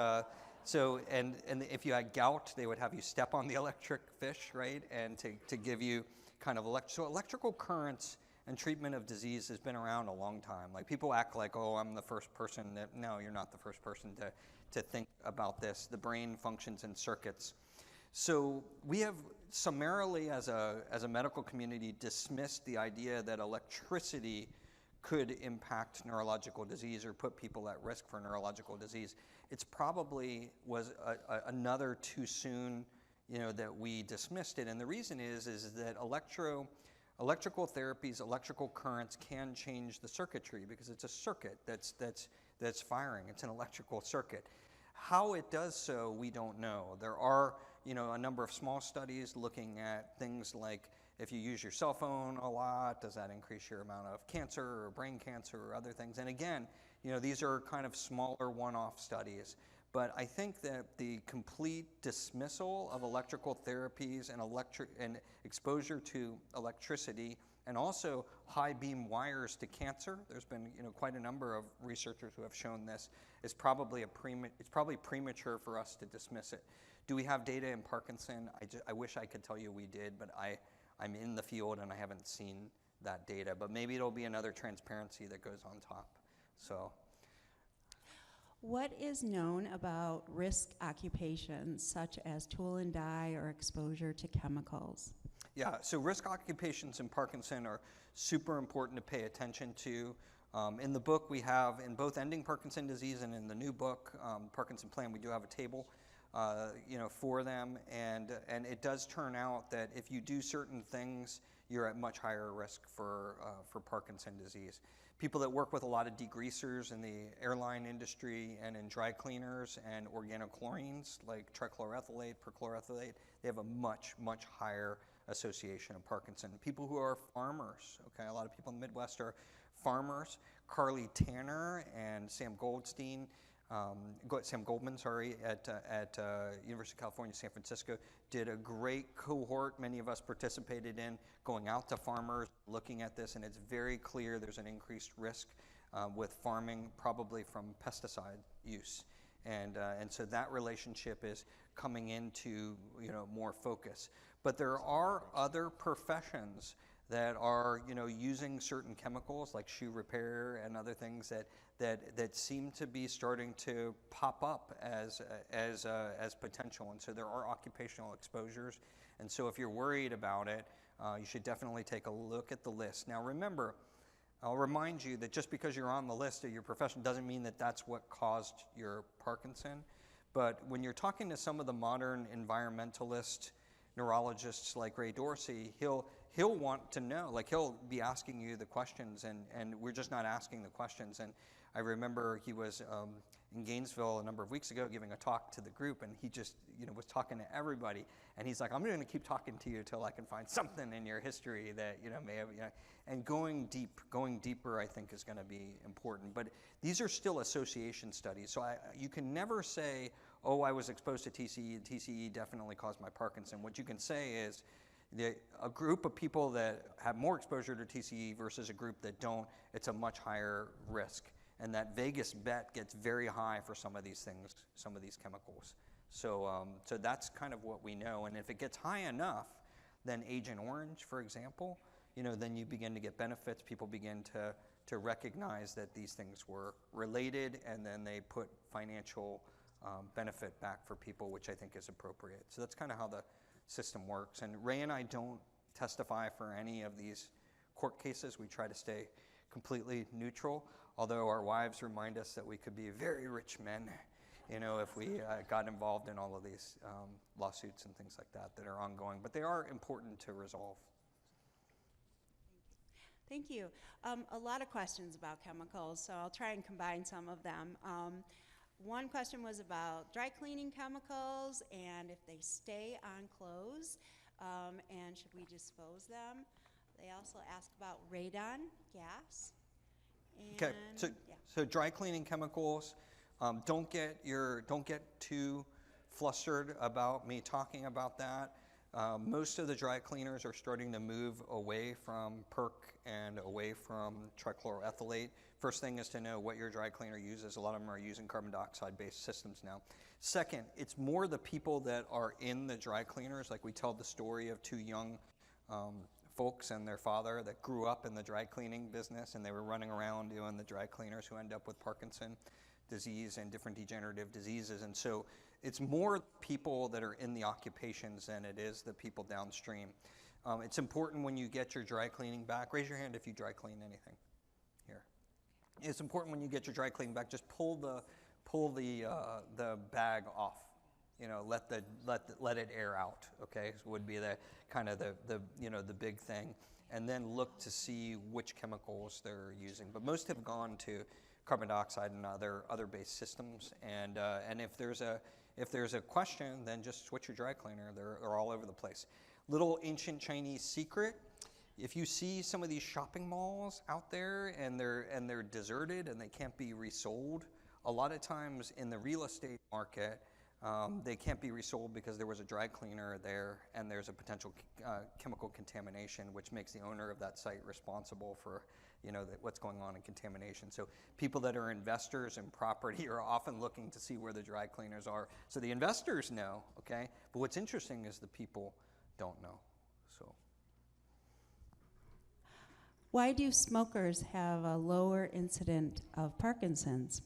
and if you had gout, they would have you step on the electric fish, right, and to give you kind of electrical currents. And treatment of disease has been around a long time. Like people act like, oh, I'm the first person that, no, you're not the first person to think about this. The brain functions in circuits. So we have summarily as a medical community dismissed the idea that electricity could impact neurological disease or put people at risk for neurological disease. It's probably was another too soon, that we dismissed it. And the reason is that electrical therapies, electrical currents can change the circuitry because it's a circuit that's firing. It's an electrical circuit. How it does so, we don't know. There are, a number of small studies looking at things like if you use your cell phone a lot, does that increase your amount of cancer or brain cancer or other things? And again, these are kind of smaller one-off studies. But I think that the complete dismissal of electrical therapies and exposure to electricity, and also high beam wires to cancer, there's been quite a number of researchers who have shown this, is probably it's probably premature for us to dismiss it. Do we have data in Parkinson? I wish I could tell you we did, but I'm in the field and I haven't seen that data. But maybe it'll be another transparency that goes on top. So. What is known about risk occupations such as tool and die or exposure to chemicals? Yeah, so risk occupations in Parkinson are super important to pay attention to. In the book we have, in both Ending Parkinson Disease and in the new book, Parkinson Plan, we do have a table for them, and it does turn out that if you do certain things, you're at much higher risk for Parkinson disease. People that work with a lot of degreasers in the airline industry and in dry cleaners and organochlorines like trichloroethylate, perchloroethylate, they have a much, much higher association of Parkinson. People who are farmers, okay, a lot of people in the Midwest are farmers. Carly Tanner and Sam Goldman, at University of California, San Francisco, did a great cohort many of us participated in, going out to farmers, looking at this, and it's very clear there's an increased risk with farming, probably from pesticide use. And so that relationship is coming into more focus. But there are other professions that are using certain chemicals like shoe repair and other things that seem to be starting to pop up as potential. And so there are occupational exposures. And so if you're worried about it, you should definitely take a look at the list. Now remember, I'll remind you that just because you're on the list of your profession doesn't mean that that's what caused your Parkinson. But when you're talking to some of the modern environmentalist neurologists like Ray Dorsey, he'll want to know, like he'll be asking you the questions, and we're just not asking the questions. And I remember he was in Gainesville a number of weeks ago giving a talk to the group, and he just was talking to everybody, and he's like, I'm going to keep talking to you until I can find something in your history that may have, and going deeper I think is going to be important. But these are still association studies, so you can never say, oh, I was exposed to TCE, and TCE definitely caused my Parkinson. What you can say is a group of people that have more exposure to TCE versus a group that don't, it's a much higher risk. And that Vegas bet gets very high for some of these things, some of these chemicals. So that's kind of what we know. And if it gets high enough, then Agent Orange, for example, then you begin to get benefits. People begin to recognize that these things were related, and then they put financial benefit back for people, which I think is appropriate. So that's kind of how the system works. And Ray and I don't testify for any of these court cases. We try to stay completely neutral, although our wives remind us that we could be very rich men, if we got involved in all of these lawsuits and things like that are ongoing. But they are important to resolve. Thank you. A lot of questions about chemicals, so I'll try and combine some of them. One question was about dry cleaning chemicals and if they stay on clothes, and should we dispose them? They also asked about radon gas. Okay, so dry cleaning chemicals, don't get too flustered about me talking about that. Most of the dry cleaners are starting to move away from PERC and away from trichloroethylate. First thing is to know what your dry cleaner uses. A lot of them are using carbon dioxide-based systems now. Second, it's more the people that are in the dry cleaners. Like we tell the story of two young folks and their father that grew up in the dry cleaning business, and they were running around doing the dry cleaners who end up with Parkinson disease and different degenerative diseases. And so it's more people that are in the occupations than it is the people downstream. It's important when you get your dry cleaning back. Raise your hand if you dry clean anything here. It's important when you get your dry cleaning back, just pull the bag off. Let it air out. Okay, so would be the kind of the big thing, and then look to see which chemicals they're using. But most have gone to carbon dioxide and other based systems. And if there's a question, then just switch your dry cleaner. They're all over the place. Little ancient Chinese secret: if you see some of these shopping malls out there and they're deserted and they can't be resold, a lot of times in the real estate market, they can't be resold because there was a dry cleaner there and there's a potential chemical contamination, which makes the owner of that site responsible for what's going on in contamination. So people that are investors in property are often looking to see where the dry cleaners are. So the investors know, okay? But what's interesting is the people don't know. So Why do smokers have a lower incident of Parkinson's?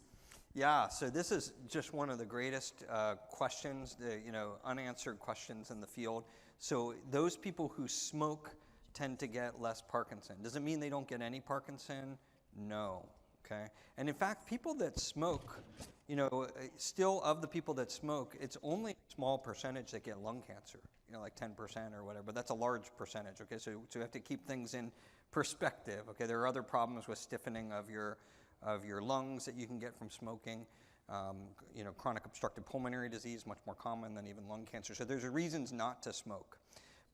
yeah, so this is just one of the greatest questions, unanswered questions in the field. So those people who smoke tend to get less Parkinson. Does it mean they don't get any Parkinson? No, okay? And in fact, people that smoke, still of the people that smoke, it's only a small percentage that get lung cancer, like 10% or whatever, but that's a large percentage, okay? So you have to keep things in perspective, okay? There are other problems with stiffening of your lungs that you can get from smoking. Chronic obstructive pulmonary disease, much more common than even lung cancer. So there's reasons not to smoke.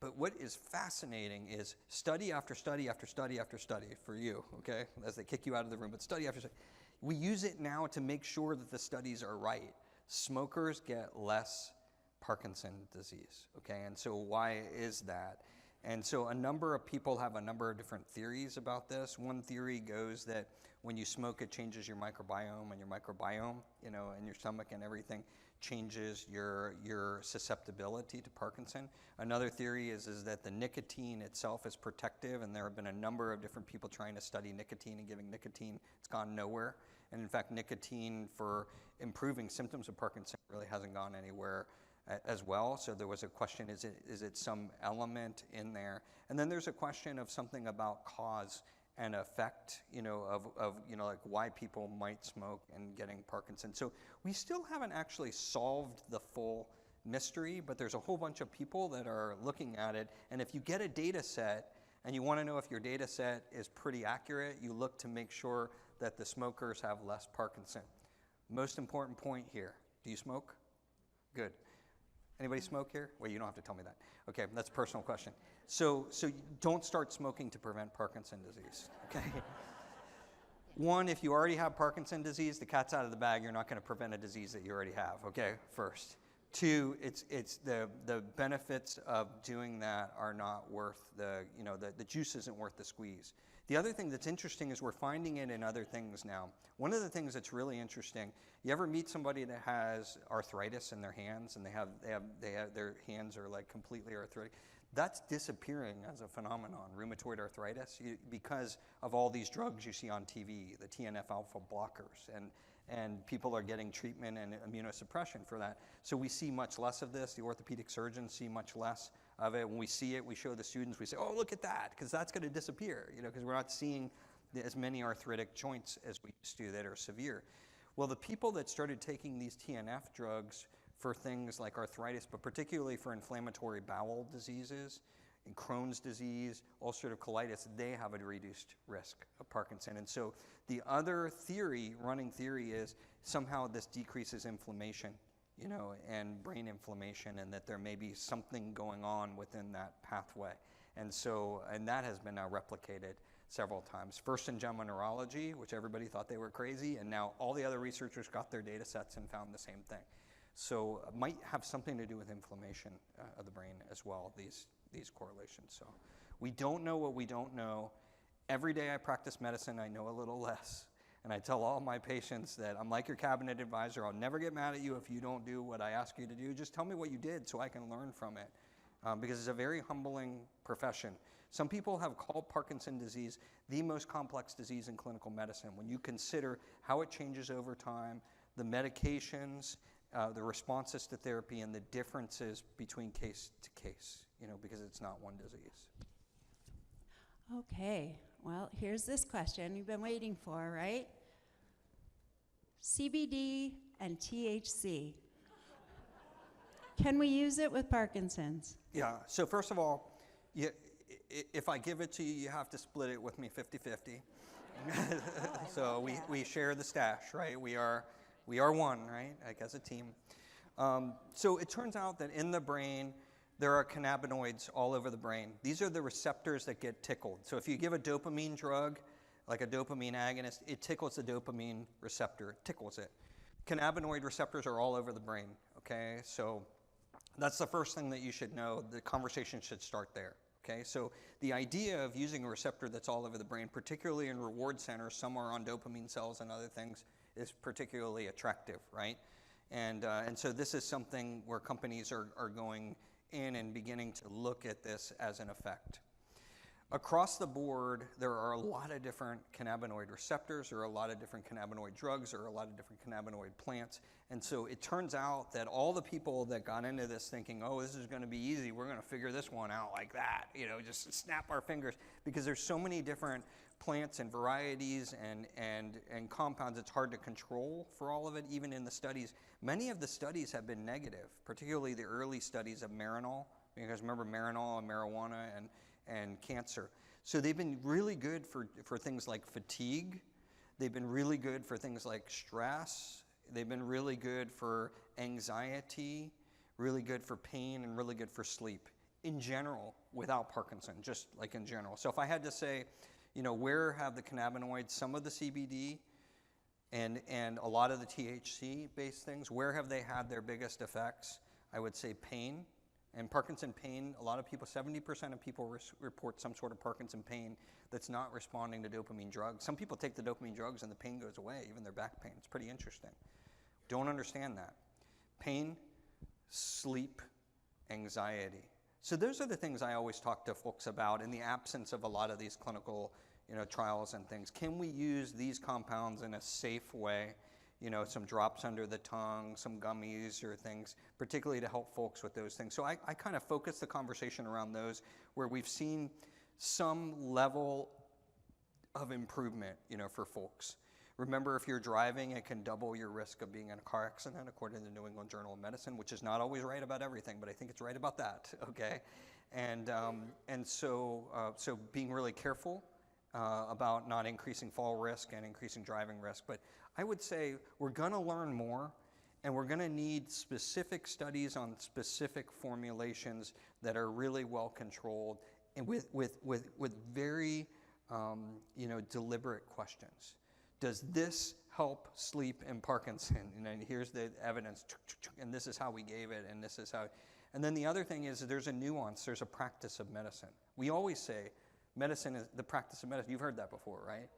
But what is fascinating is study after study after study after study for you, okay, as they kick you out of the room, but study after study. We use it now to make sure that the studies are right. Smokers get less Parkinson disease, okay, and so why is that? And so a number of people have a number of different theories about this. One theory goes that when you smoke, it changes your microbiome, and your microbiome, in your stomach and everything, changes your susceptibility to Parkinson. Another theory is that the nicotine itself is protective, and there have been a number of different people trying to study nicotine and giving nicotine. It's gone nowhere. And in fact, nicotine for improving symptoms of Parkinson really hasn't gone anywhere as well. So there was a question, is it some element in there? And then there's a question of something about cause and effect, like why people might smoke and getting Parkinson's. So we still haven't actually solved the full mystery, but there's a whole bunch of people that are looking at it. And if you get a data set and you want to know if your data set is pretty accurate, you look to make sure that the smokers have less Parkinson. Most important point here, do you smoke? Good. Anybody smoke here? Well, you don't have to tell me that. Okay, that's a personal question. So don't start smoking to prevent Parkinson disease, okay? One, if you already have Parkinson disease, the cat's out of the bag. You're not going to prevent a disease that you already have, okay, first. Two, it's the benefits of doing that are not worth the juice isn't worth the squeeze. The other thing that's interesting is we're finding it in other things now. One of the things that's really interesting, you ever meet somebody that has arthritis in their hands and they have their hands are like completely arthritic? That's disappearing as a phenomenon, rheumatoid arthritis, because of all these drugs you see on TV, the TNF-alpha blockers, and people are getting treatment and immunosuppression for that. So we see much less of this. The orthopedic surgeons see much less of it. When we see it, we show the students, we say, oh, look at that, because that's going to disappear, because we're not seeing as many arthritic joints as we used to that are severe. Well, the people that started taking these TNF drugs for things like arthritis, but particularly for inflammatory bowel diseases, and Crohn's disease, ulcerative colitis, they have a reduced risk of Parkinson. And so the other running theory is somehow this decreases inflammation, and brain inflammation, and that there may be something going on within that pathway. And that has been now replicated several times. First in JAMA Neurology, which everybody thought they were crazy, and now all the other researchers got their data sets and found the same thing. So it might have something to do with inflammation of the brain as well, these correlations. So we don't know what we don't know. Every day I practice medicine, I know a little less. And I tell all my patients that I'm like your cabinet advisor. I'll never get mad at you if you don't do what I ask you to do. Just tell me what you did so I can learn from it. Because it's a very humbling profession. Some people have called Parkinson's disease the most complex disease in clinical medicine. When you consider how it changes over time, the medications, the responses to therapy, and the differences between case to case, because it's not one disease. Okay, well, here's this question you've been waiting for, right? CBD and THC. Can we use it with Parkinson's? Yeah, so first of all, if I give it to you, you have to split it with me 50-50. So we share the stash, right? We are one, right, like as a team. So it turns out that in the brain, there are cannabinoids all over the brain. These are the receptors that get tickled. So if you give a dopamine drug, like a dopamine agonist, it tickles the dopamine receptor, it tickles it. Cannabinoid receptors are all over the brain, okay? So that's the first thing that you should know. The conversation should start there, okay? So the idea of using a receptor that's all over the brain, particularly in reward centers, somewhere on dopamine cells and other things, is particularly attractive, right? And so this is something where companies are going in and beginning to look at this as an effect. Across the board, there are a lot of different cannabinoid receptors, there are a lot of different cannabinoid drugs, there are a lot of different cannabinoid plants. And so it turns out that all the people that got into this thinking, oh, this is going to be easy, we're going to figure this one out like that, you know, just snap our fingers, because there's so many different plants and varieties and compounds, it's hard to control for all of it, even in the studies. Many of the studies have been negative, particularly the early studies of Marinol. You guys remember Marinol and marijuana and cancer. So they've been really good for things like fatigue. They've been really good for things like stress. They've been really good for anxiety, really good for pain, and really good for sleep in general, without Parkinson, just like in general. So if I had to say, you know, where have the cannabinoids, some of the CBD and a lot of the THC-based things, where have they had their biggest effects? I would say pain. And Parkinson pain, a lot of people, 70% of people report some sort of Parkinson pain that's not responding to dopamine drugs. Some people take the dopamine drugs and the pain goes away, even their back pain. It's pretty interesting. Don't understand that. Pain, sleep, anxiety. So those are the things I always talk to folks about in the absence of a lot of these clinical, you know, trials and things. Can we use these compounds in a safe way? You know, some drops under the tongue, some gummies or things, particularly to help folks with those things. So I kind of focus the conversation around those where we've seen some level of improvement, you know, for folks. Remember, if you're driving, it can double your risk of being in a car accident, according to the New England Journal of Medicine, which is not always right about everything, but I think it's right about that, okay? And so being really careful about not increasing fall risk and increasing driving risk. But I would say we're going to learn more, and we're going to need specific studies on specific formulations that are really well controlled and with very you know, deliberate questions. Does this help sleep in Parkinson? And here's the evidence, and this is how we gave it, and this is how. And then the other thing is there's a nuance. There's a practice of medicine. We always say medicine is the practice of medicine. You've heard that before, right?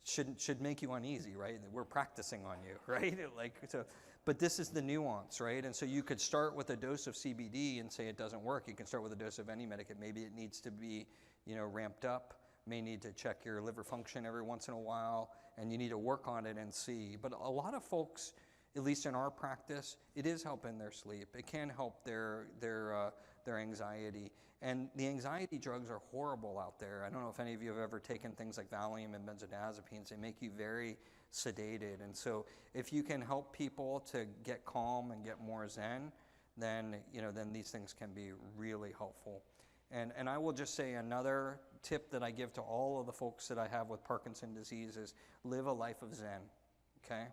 Should make you uneasy, right? We're practicing on you, right? Like so, but this is the nuance, right? And so you could start with a dose of CBD and say it doesn't work. You can start with a dose of any medicament. Maybe it needs to be, you know, ramped up. May need to check your liver function every once in a while, and you need to work on it and see. But a lot of folks, at least in our practice, it is helping their sleep. It can help their anxiety. And the anxiety drugs are horrible out there. I don't know if any of you have ever taken things like Valium and benzodiazepines. They make you very sedated. And so if you can help people to get calm and get more zen, then, you know, then these things can be really helpful. And I will just say another tip that I give to all of the folks that I have with Parkinson's disease is live a life of zen, okay?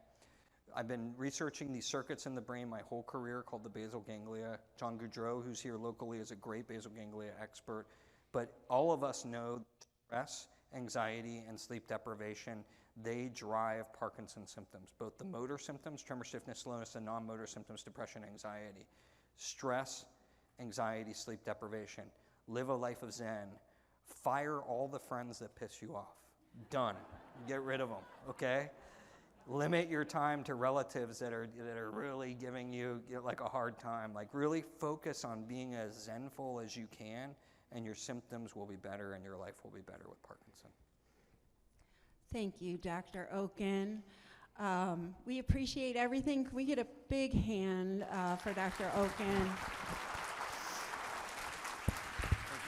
I've been researching these circuits in the brain my whole career called the basal ganglia. John Goudreau, who's here locally, is a great basal ganglia expert. But all of us know stress, anxiety, and sleep deprivation, they drive Parkinson's symptoms, both the motor symptoms, tremor, stiffness, slowness, and non-motor symptoms, depression, anxiety. Stress, anxiety, sleep deprivation. Live a life of zen. Fire all the friends that piss you off. Done. Get rid of them, okay? Limit your time to relatives that are really giving you, like a hard time. Like really focus on being as zenful as you can, and your symptoms will be better and your life will be better with Parkinson. Thank you, Dr. Okun. We appreciate everything. Can we get a big hand for Dr. Okun?